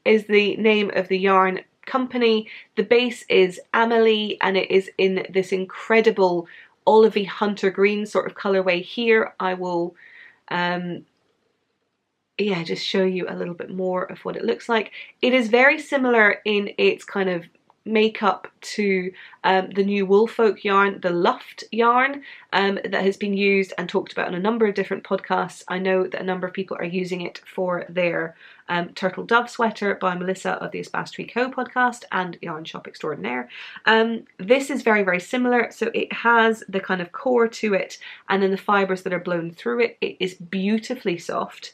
is the name of the yarn company. The base is Amelie, and it is in this incredible olivey hunter green sort of colourway here. I will, yeah, just show you a little bit more of what it looks like. It is very similar in its kind of makeup to the new Woolfolk yarn, the Luft yarn, that has been used and talked about on a number of different podcasts. I know that a number of people are using it for their Turtle Dove sweater by Melissa of the Watery podcast and Yarn Shop Extraordinaire. This is very, very similar. So it has the kind of core to it, and then the fibres that are blown through it. It is beautifully soft.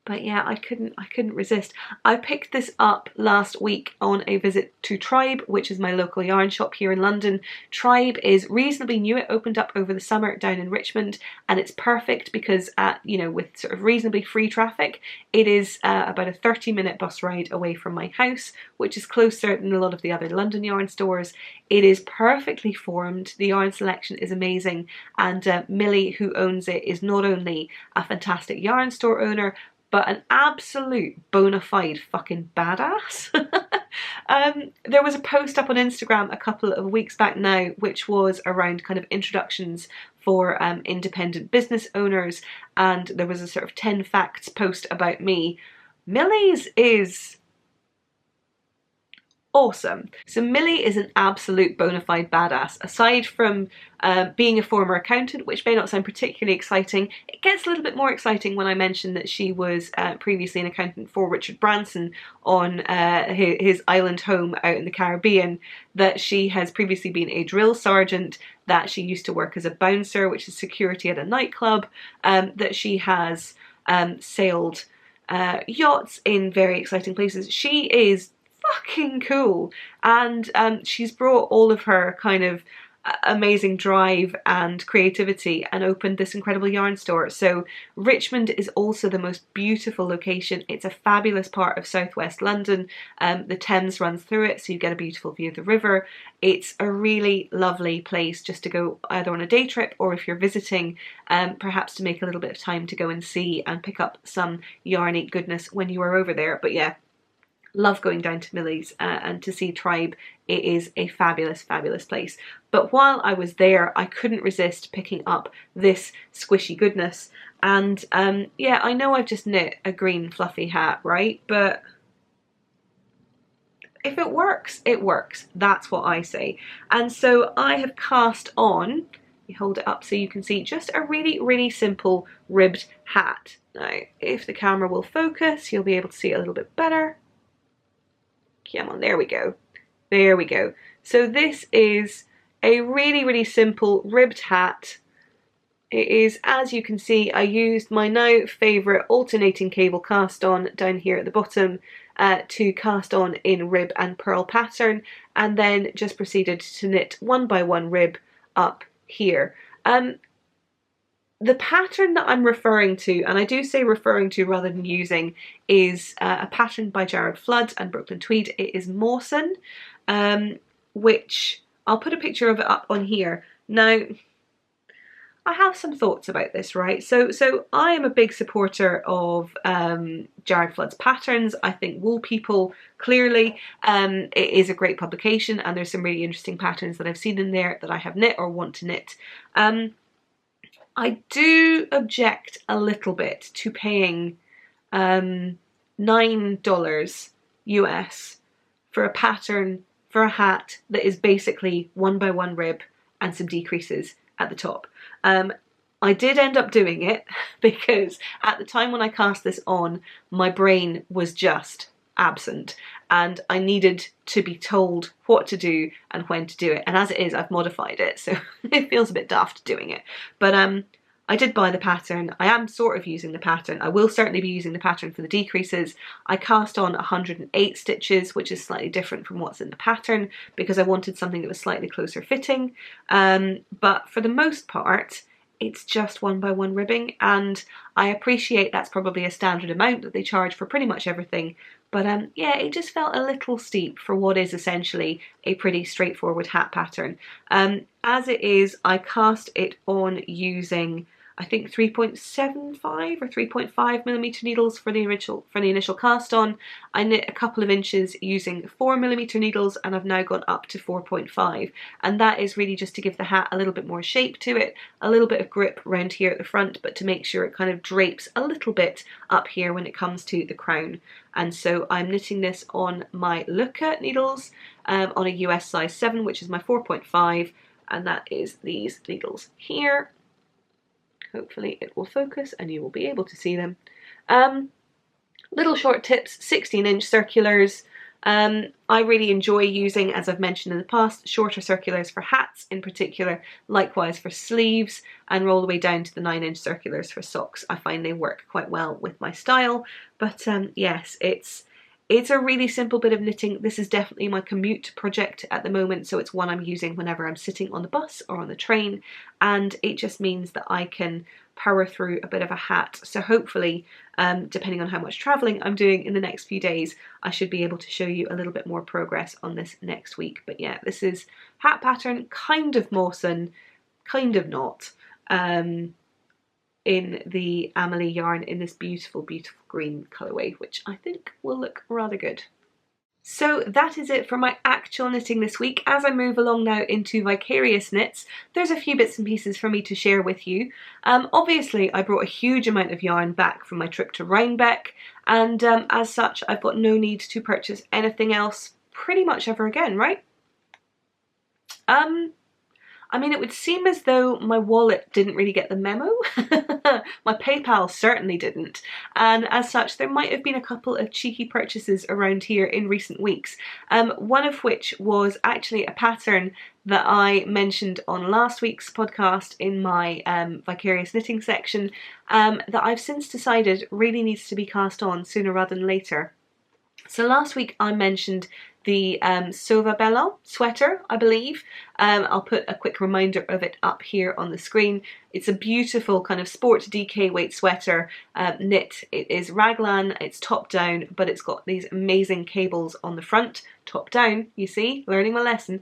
But yeah, I couldn't resist. I picked this up last week on a visit to Tribe, which is my local yarn shop here in London. Tribe is reasonably new. It opened up over the summer down in Richmond, and it's perfect because you know, with sort of reasonably free traffic, it is about a 30-minute bus ride away from my house, which is closer than a lot of the other London yarn stores. It is perfectly formed. The yarn selection is amazing, and Millie, who owns it, is not only a fantastic yarn store owner, but an absolute bona fide fucking badass. There was a post up on Instagram a couple of weeks back now, which was around kind of introductions for independent business owners, and there was a sort of 10 facts post about me. Millie's is awesome. So Millie is an absolute bona fide badass. Aside from being a former accountant, which may not sound particularly exciting, it gets a little bit more exciting when I mention that she was previously an accountant for Richard Branson on his island home out in the Caribbean, that she has previously been a drill sergeant, that she used to work as a bouncer, which is security at a nightclub, that she has sailed yachts in very exciting places. She is fucking cool, and she's brought all of her kind of amazing drive and creativity and opened this incredible yarn store. So Richmond is also the most beautiful location. It's a fabulous part of southwest London. The Thames runs through it, so you get a beautiful view of the river. It's a really lovely place just to go either on a day trip, or if you're visiting, perhaps to make a little bit of time to go and see and pick up some yarny goodness when you are over there. But yeah, love going down to Millie's and to see Tribe. It is a fabulous, fabulous place. But while I was there, I couldn't resist picking up this squishy goodness. And yeah, I know I've just knit a green fluffy hat, right? But if it works, it works. That's what I say. And so I have cast on, you hold it up so you can see, just a really, really simple ribbed hat. Now, if the camera will focus, you'll be able to see it a little bit better. Come on, there we go. There we go. So this is a really, really simple ribbed hat. It is, as you can see, I used my now favourite alternating cable cast on down here at the bottom to cast on in rib and purl pattern, and then just proceeded to knit 1 by 1 rib up here. The pattern that I'm referring to, and I do say referring to rather than using, is a pattern by Jared Flood and Brooklyn Tweed. It is Mawson, which I'll put a picture of it up on here. Now, I have some thoughts about this, right? So I am a big supporter of Jared Flood's patterns. I think Wool People, clearly, it is a great publication, and there's some really interesting patterns that I've seen in there that I have knit or want to knit. I do object a little bit to paying $9 US for a pattern for a hat that is basically 1 by 1 rib and some decreases at the top. I did end up doing it because at the time when I cast this on, my brain was just absent and I needed to be told what to do and when to do it. And as it is, I've modified it, so it feels a bit daft doing it. But I did buy the pattern. I am sort of using the pattern. I will certainly be using the pattern for the decreases. I cast on 108 stitches, which is slightly different from what's in the pattern because I wanted something that was slightly closer fitting. But for the most part, it's just 1 by 1 ribbing, and I appreciate that's probably a standard amount that they charge for pretty much everything. But yeah, it just felt a little steep for what is essentially a pretty straightforward hat pattern. As it is, I cast it on using, I think, 3.75 or 3.5 millimeter needles for the initial cast on. I knit a couple of inches using 4 millimeter needles, and I've now gone up to 4.5, and that is really just to give the hat a little bit more shape to it, a little bit of grip around here at the front, but to make sure it kind of drapes a little bit up here when it comes to the crown. And so I'm knitting this on my Lyricalknitster needles on a US size 7, which is my 4.5, and that is these needles here. Hopefully it will focus and you will be able to see them. Little short tips, 16-inch circulars. I really enjoy using, as I've mentioned in the past, shorter circulars for hats in particular, likewise for sleeves, and roll the way down to the 9-inch circulars for socks. I find they work quite well with my style. But yes, it's a really simple bit of knitting. This is definitely my commute project at the moment, so it's one I'm using whenever I'm sitting on the bus or on the train, and it just means that I can power through a bit of a hat. So hopefully, depending on how much travelling I'm doing in the next few days, I should be able to show you a little bit more progress on this next week. But yeah, this is hat pattern, kind of Mawson, kind of not. in the Amelie yarn in this beautiful, beautiful green colourway, which I think will look rather good. So that is it for my actual knitting this week. As I move along now into Vicarious knits, there's a few bits and pieces for me to share with you. Obviously, I brought a huge amount of yarn back from my trip to Rhinebeck, and as such, I've got no need to purchase anything else pretty much ever again, right? I mean, it would seem as though my wallet didn't really get the memo. My PayPal certainly didn't. And as such, there might have been a couple of cheeky purchases around here in recent weeks. One of which was actually a pattern that I mentioned on last week's podcast in my Vicarious knitting section, that I've since decided really needs to be cast on sooner rather than later. So last week I mentioned the Sauva Bellon sweater, I believe. I'll put a quick reminder of it up here on the screen. It's a beautiful kind of sport DK weight sweater knit. It is raglan, it's top down, but it's got these amazing cables on the front. Top down, you see, learning my lesson.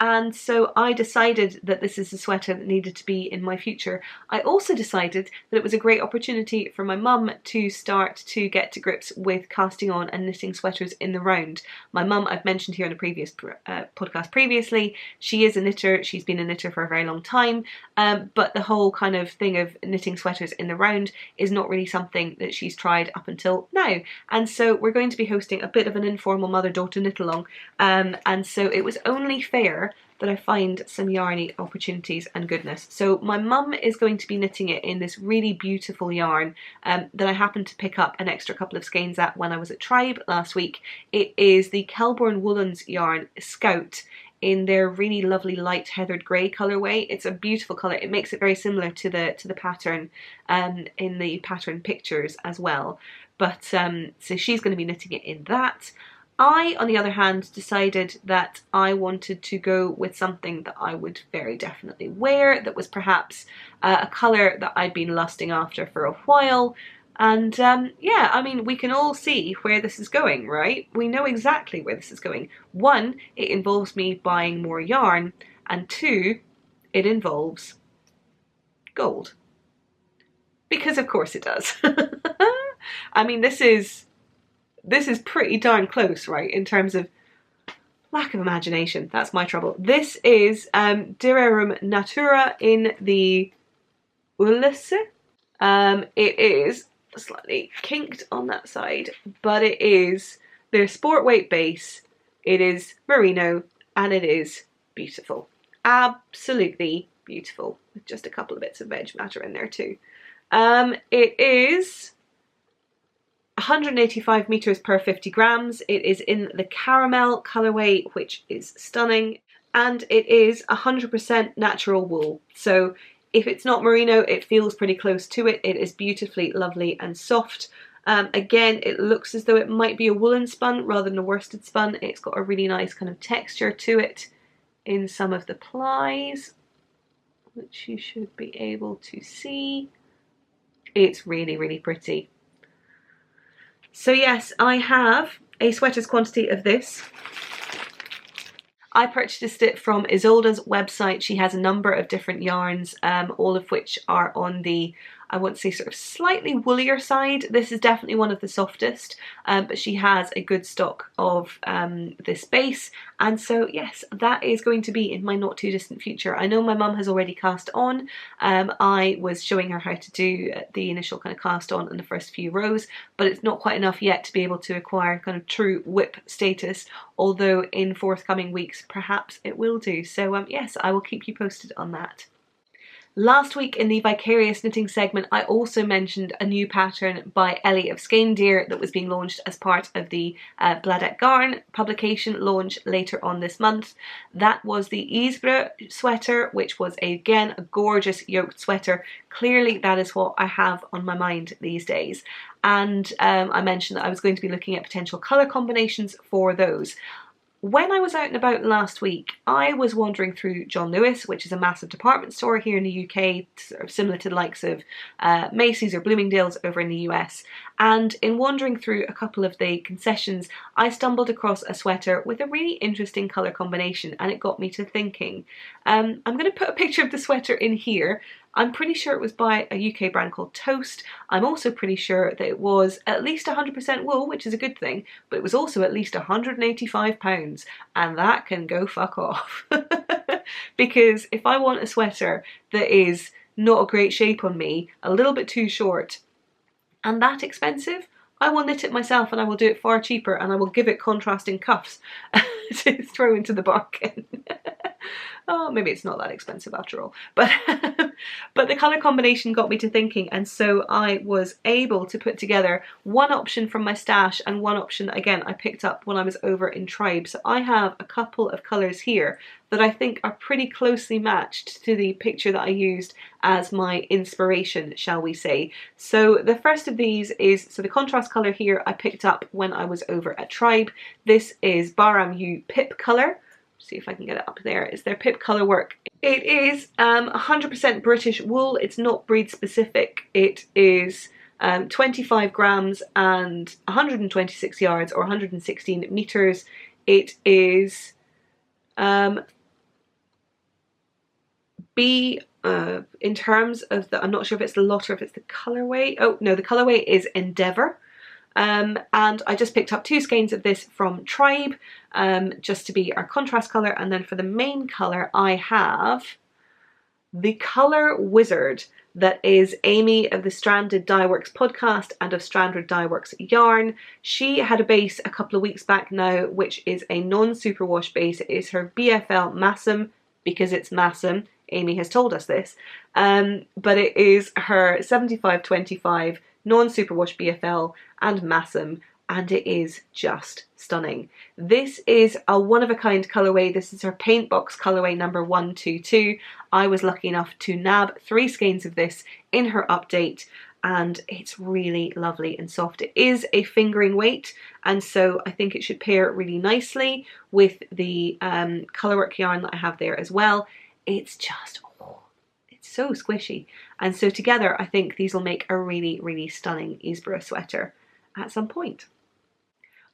And so I decided that this is a sweater that needed to be in my future. I also decided that it was a great opportunity for my mum to start to get to grips with casting on and knitting sweaters in the round. My mum, I've mentioned here in a previous podcast previously, she is a knitter. She's been a knitter for a very long time, but the whole kind of thing of knitting sweaters in the round is not really something that she's tried up until now. And so we're going to be hosting a bit of an informal mother-daughter knit-along, and so it was only fair that I find some yarny opportunities and goodness. So my mum is going to be knitting it in this really beautiful yarn that I happened to pick up an extra couple of skeins at when I was at Tribe last week. It is the Kelbourne Woolens yarn Scout in their really lovely light heathered grey colourway. It's a beautiful colour. It makes it very similar to the pattern in the pattern pictures as well. But so she's going to be knitting it in that. I, on the other hand, decided that I wanted to go with something that I would very definitely wear, that was perhaps a colour that I'd been lusting after for a while. And yeah, I mean, we can all see where this is going, right? We know exactly where this is going. One, it involves me buying more yarn, and two, it involves gold. Because of course it does. I mean, this is pretty darn close, right, in terms of lack of imagination. That's my trouble. This is Dirrerum Natura in the Ulysse. It is slightly kinked on that side, but it is their sport weight base. It is merino, and it is beautiful. Absolutely beautiful, with just a couple of bits of veg matter in there too. It is 185 meters per 50 grams. It is in the caramel colorway, which is stunning, and it is 100% natural wool. So if it's not merino, it feels pretty close to it. It is beautifully lovely and soft. Again, it looks as though it might be a woolen spun rather than a worsted spun. It's got a really nice kind of texture to it in some of the plies, which you should be able to see. It's really, really pretty. So yes, I have a sweater's quantity of this. I purchased it from Isolde's website. She has a number of different yarns, all of which are on the, I want to say, sort of slightly woollier side. This is definitely one of the softest, but she has a good stock of this base. And so yes, that is going to be in my not too distant future. I know my mum has already cast on. I was showing her how to do the initial kind of cast on in the first few rows, but it's not quite enough yet to be able to acquire kind of true WIP status, although in forthcoming weeks perhaps it will do. So yes, I will keep you posted on that. Last week in the Vicarious knitting segment, I also mentioned a new pattern by Ellie of Skeyndeer that was being launched as part of the Bladek Garn publication launch later on this month. That was the Isbre sweater, which was again a gorgeous yoked sweater. Clearly that is what I have on my mind these days. And I mentioned that I was going to be looking at potential colour combinations for those. When I was out and about last week, I was wandering through John Lewis, which is a massive department store here in the UK, sort of similar to the likes of Macy's or Bloomingdale's over in the US. And in wandering through a couple of the concessions, I stumbled across a sweater with a really interesting colour combination, and it got me to thinking. I'm going to put a picture of the sweater in here. I'm pretty sure it was by a UK brand called Toast. I'm also pretty sure that it was at least 100% wool, which is a good thing, but it was also at least £185, and that can go fuck off. Because if I want a sweater that is not a great shape on me, a little bit too short, and that expensive, I will knit it myself, and I will do it far cheaper, and I will give it contrasting cuffs to throw into the bargain. Oh, maybe it's not that expensive after all, but but the colour combination got me to thinking, and so I was able to put together one option from my stash and one option again I picked up when I was over in Tribe. So I have a couple of colours here that I think are pretty closely matched to the picture that I used as my inspiration, shall we say. So the first of these is, so the contrast colour here I picked up when I was over at Tribe. This is Baram U Pip colour. See if I can get it up there. It's their Pip colour work. It is 100% British wool. It's not breed specific. It is 25 grams and 126 yards or 116 meters. It is in terms of the, I'm not sure if it's the lot or if it's the colourway. Oh no, the colourway is Endeavour. And I just picked up 2 skeins of this from Tribe, just to be our contrast colour. And then for the main colour, I have the Colour Wizard, that is Amy of the Stranded Dye Works podcast and of Stranded Dye Works Yarn. She had a base a couple of weeks back now, which is a non-superwash base. It is her BFL Massam, because it's Massam. Amy has told us this. But it is her 75/25 non-superwash BFL and Massam, and it is just stunning. This is a one-of-a-kind colourway. This is her paint box colourway number 122. I was lucky enough to nab 3 skeins of this in her update, and it's really lovely and soft. It is a fingering weight, and so I think it should pair really nicely with the colourwork yarn that I have there as well. It's just, oh, it's so squishy. And so together, I think these will make a really, really stunning Isbra sweater at some point.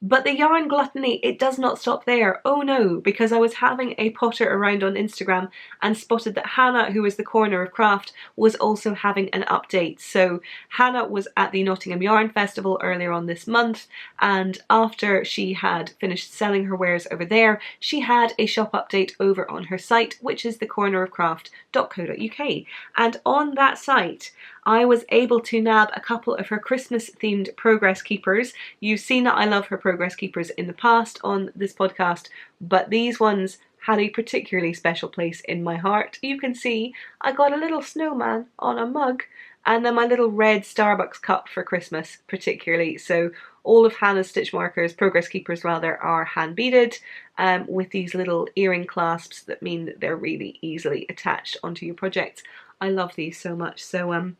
But the yarn gluttony, it does not stop there. Oh no, because I was having a potter around on Instagram and spotted that Hannah, who is the corner of craft, was also having an update. So Hannah was at the Nottingham Yarn Festival earlier on this month, and after she had finished selling her wares over there, she had a shop update over on her site, which is thecornerofcraft.co.uk. And on that site, I was able to nab a couple of her Christmas themed progress keepers. You've seen that I love her progress keepers in the past on this podcast, but these ones had a particularly special place in my heart. You can see I got a little snowman on a mug, and then my little red Starbucks cup for Christmas particularly. So all of Hannah's stitch markers, progress keepers rather, are hand beaded with these little earring clasps that mean that they're really easily attached onto your project. I love these so much. So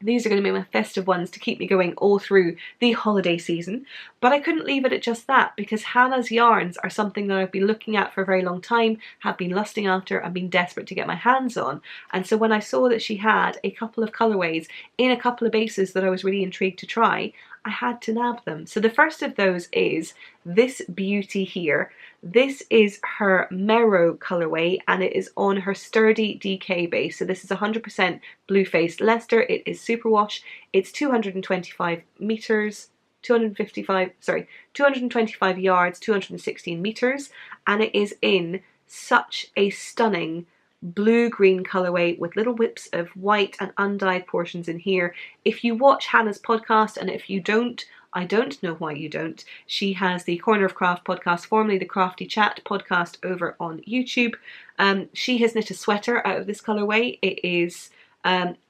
these are going to be my festive ones to keep me going all through the holiday season. But I couldn't leave it at just that, because Hannah's yarns are something that I've been looking at for a very long time, have been lusting after and been desperate to get my hands on. And so when I saw that she had a couple of colourways in a couple of bases that I was really intrigued to try, I had to nab them. So the first of those is this beauty here. This is her Merrow colourway, and it is on her Sturdy DK base. So this is 100% blue-faced Leicester. It is superwash. It's 225 meters, 225 yards, 216 meters, and it is in such a stunning blue-green colourway with little whips of white and undyed portions in here. If you watch Hannah's podcast, and if you don't, I don't know why you don't, she has the Corner of Craft podcast, formerly the Crafty Chat podcast, over on YouTube. She has knit a sweater out of this colourway. It is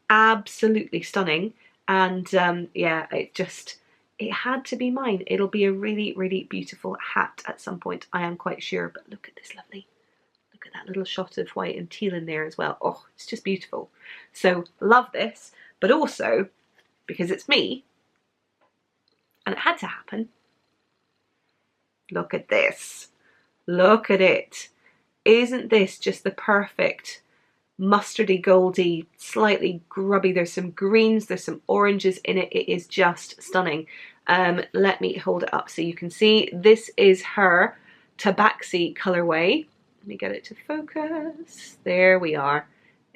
absolutely stunning, and yeah, it had to be mine. It'll be a really, really beautiful hat at some point, I am quite sure. But look at this lovely, look at that little shot of white and teal in there as well. Oh, it's just beautiful. So love this, but also because it's me, and it had to happen. Look at this. Look at it. Isn't this just the perfect mustardy, goldy, slightly grubby? There's some greens, there's some oranges in it. It is just stunning. Let me hold it up so you can see. This is her Tabaxi colorway. Let me get it to focus. There we are.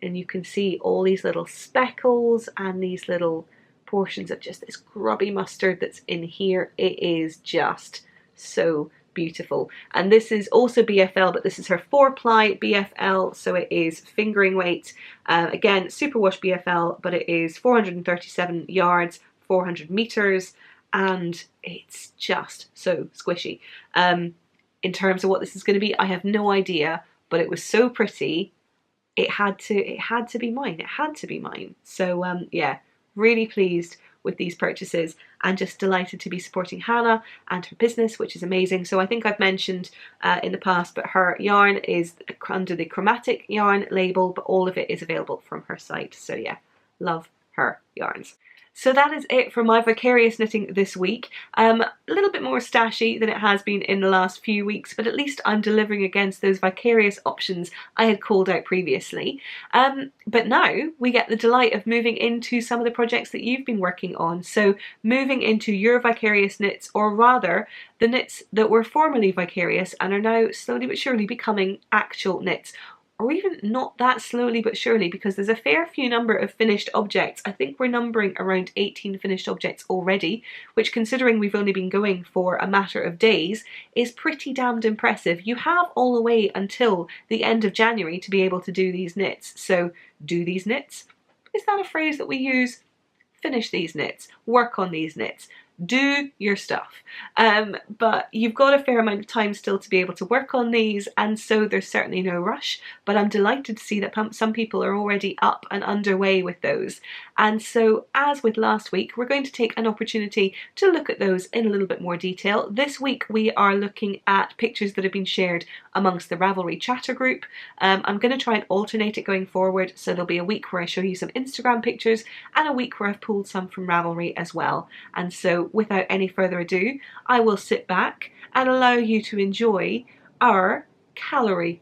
and you can see all these little speckles and these little portions of just this grubby mustard that's in here. It is just so beautiful. And this is also BFL, but this is her 4-ply BFL, so it is fingering weight. Again, superwash BFL, but it is 437 yards, 400 meters, and it's just so squishy. In terms of what this is going to be, I have no idea, but it was so pretty. It had to be mine. It had to be mine. So yeah, really pleased with these purchases and just delighted to be supporting Hannah and her business, which is amazing. So I think I've mentioned in the past, but her yarn is under the Chromatic yarn label, but all of it is available from her site. So yeah, love her yarns. So that is it for my Vicarious knitting this week. A little bit more stashy than it has been in the last few weeks, but at least I'm delivering against those Vicarious options I had called out previously. But now we get the delight of moving into some of the projects that you've been working on. So moving into your Vicarious knits, or rather the knits that were formerly Vicarious and are now slowly but surely becoming actual knits. Or even not that slowly but surely, because there's a fair few number of finished objects. I think we're numbering around 18 finished objects already, which, considering we've only been going for a matter of days, is pretty damned impressive. You have all the way until the end of January to be able to do these knits. So do these knits? Is that a phrase that we use? Finish these knits, work on these knits. Do your stuff. But you've got a fair amount of time still to be able to work on these, and so there's certainly no rush, but I'm delighted to see that some people are already up and underway with those. And so, as with last week, we're going to take an opportunity to look at those in a little bit more detail. This week we are looking at pictures that have been shared amongst the Ravelry chatter group. I'm going to try and alternate it going forward, so there'll be a week where I show you some Instagram pictures and a week where I've pulled some from Ravelry as well. And so without any further ado, I will sit back and allow you to enjoy our calorie.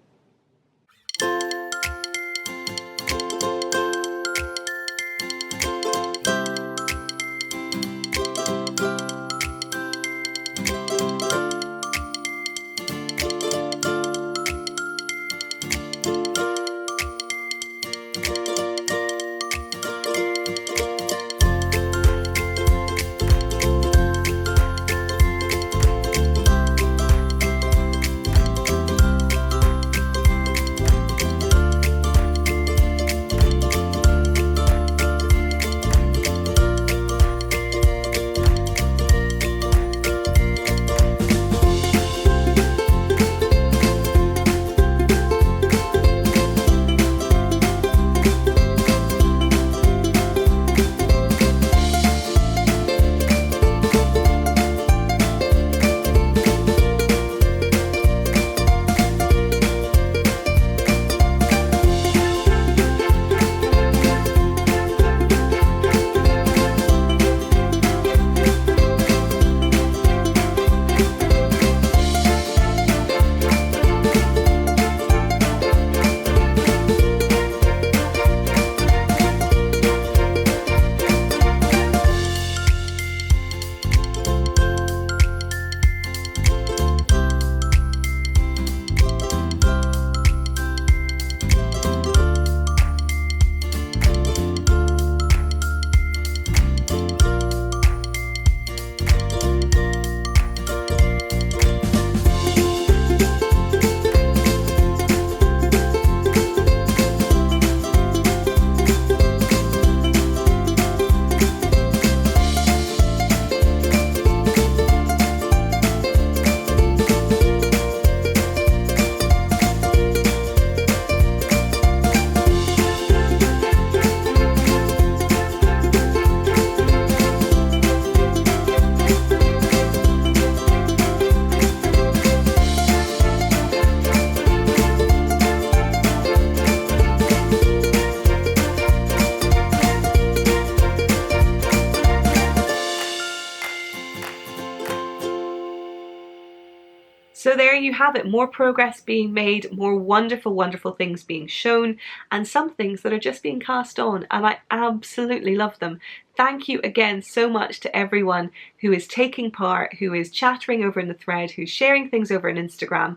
So there you have it, more progress being made, more wonderful, wonderful things being shown, and some things that are just being cast on, and I absolutely love them. Thank you again so much to everyone who is taking part, who is chattering over in the thread, who's sharing things over on Instagram.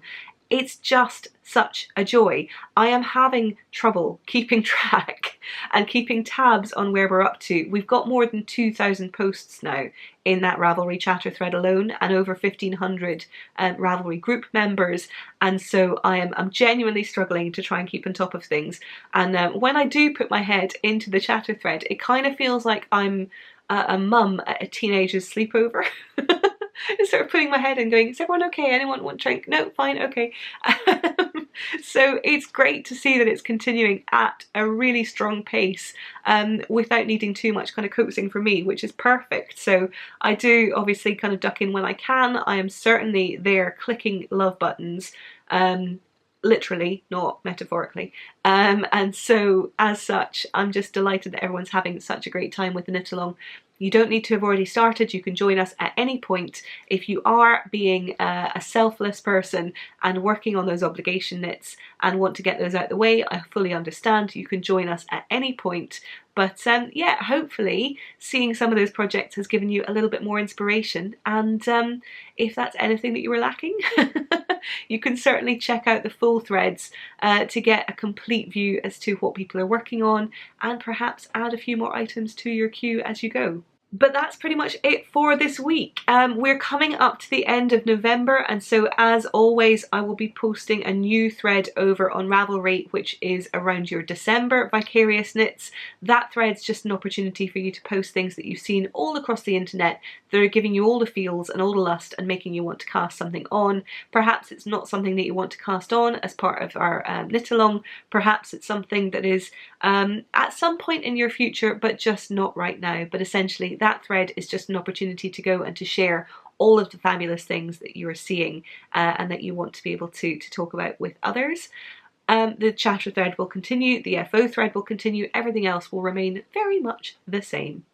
It's just such a joy. I am having trouble keeping track and keeping tabs on where we're up to. We've got more than 2,000 posts now in that Ravelry chatter thread alone, and over 1,500 Ravelry group members, and so I'm genuinely struggling to try and keep on top of things. And when I do put my head into the chatter thread, it kind of feels like I'm a mum at a teenager's sleepover. Sort of putting my head in, going, is everyone okay? Anyone want a drink? No, fine, okay. So it's great to see that it's continuing at a really strong pace without needing too much kind of coaxing from me, which is perfect. So I do obviously kind of duck in when I can. I am certainly there clicking love buttons, literally, not metaphorically. And so as such, I'm just delighted that everyone's having such a great time with the knit along. You don't need to have already started. You can join us at any point. If you are being a selfless person and working on those obligation knits and want to get those out the way, I fully understand. You can join us at any point. But yeah, hopefully seeing some of those projects has given you a little bit more inspiration. And if that's anything that you were lacking, you can certainly check out the full threads to get a complete view as to what people are working on, and perhaps add a few more items to your queue as you go. But that's pretty much it for this week. We're coming up to the end of November, and so as always I will be posting a new thread over on Ravelry which is around your December Vicarious knits. That thread's just an opportunity for you to post things that you've seen all across the internet that are giving you all the feels and all the lust and making you want to cast something on. Perhaps it's not something that you want to cast on as part of our knit along. Perhaps it's something that is at some point in your future but just not right now. But essentially that thread is just an opportunity to go and to share all of the fabulous things that you are seeing and that you want to be able to talk about with others. The chatter thread will continue, the FO thread will continue, everything else will remain very much the same.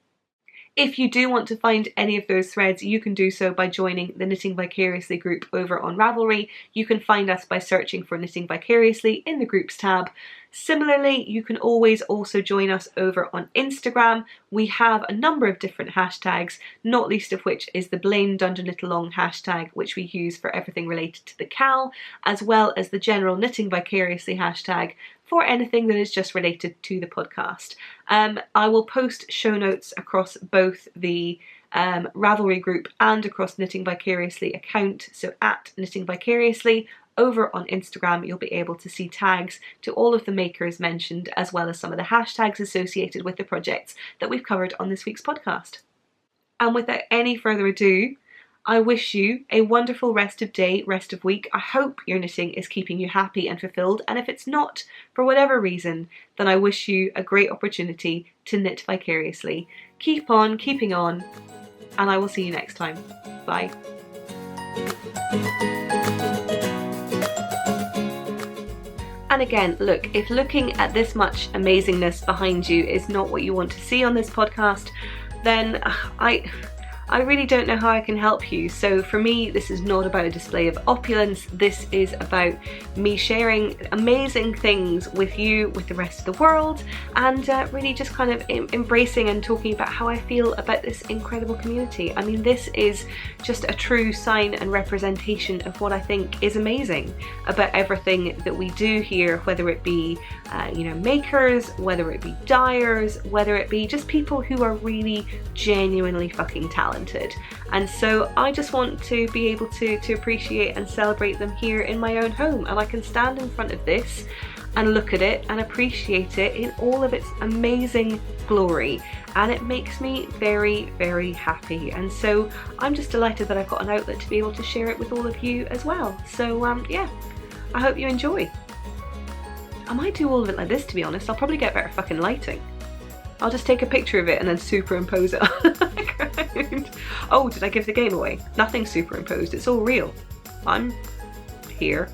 If you do want to find any of those threads, you can do so by joining the Knitting Vicariously group over on Ravelry. You can find us by searching for Knitting Vicariously in the groups tab. Similarly, you can always also join us over on Instagram. We have a number of different hashtags, not least of which is the Blame Dungeon Knit Along hashtag, which we use for everything related to the Cal, as well as the general Knitting Vicariously hashtag for anything that is just related to the podcast. I will post show notes across both the Ravelry group and across Knitting Vicariously account, so at Knitting Vicariously. Over on Instagram, you'll be able to see tags to all of the makers mentioned, as well as some of the hashtags associated with the projects that we've covered on this week's podcast. And without any further ado, I wish you a wonderful rest of day, rest of week. I hope your knitting is keeping you happy and fulfilled, and if it's not, for whatever reason, then I wish you a great opportunity to knit vicariously. Keep on keeping on, and I will see you next time. Bye. And again, look, if looking at this much amazingness behind you is not what you want to see on this podcast, then I really don't know how I can help you. So for me, this is not about a display of opulence. This is about me sharing amazing things with you, with the rest of the world, and really just kind of embracing and talking about how I feel about this incredible community. I mean, this is just a true sign and representation of what I think is amazing about everything that we do here, whether it be you know, makers, whether it be dyers, whether it be just people who are really genuinely fucking talented. And so I just want to be able to appreciate and celebrate them here in my own home, and I can stand in front of this and look at it and appreciate it in all of its amazing glory, and it makes me very, very happy. And so I'm just delighted that I've got an outlet to be able to share it with all of you as well. So yeah, I hope you enjoy. I might do all of it like this, to be honest. I'll probably get better fucking lighting. I'll just take a picture of it and then superimpose it on the background. Oh, did I give the game away? Nothing's superimposed, it's all real. I'm here.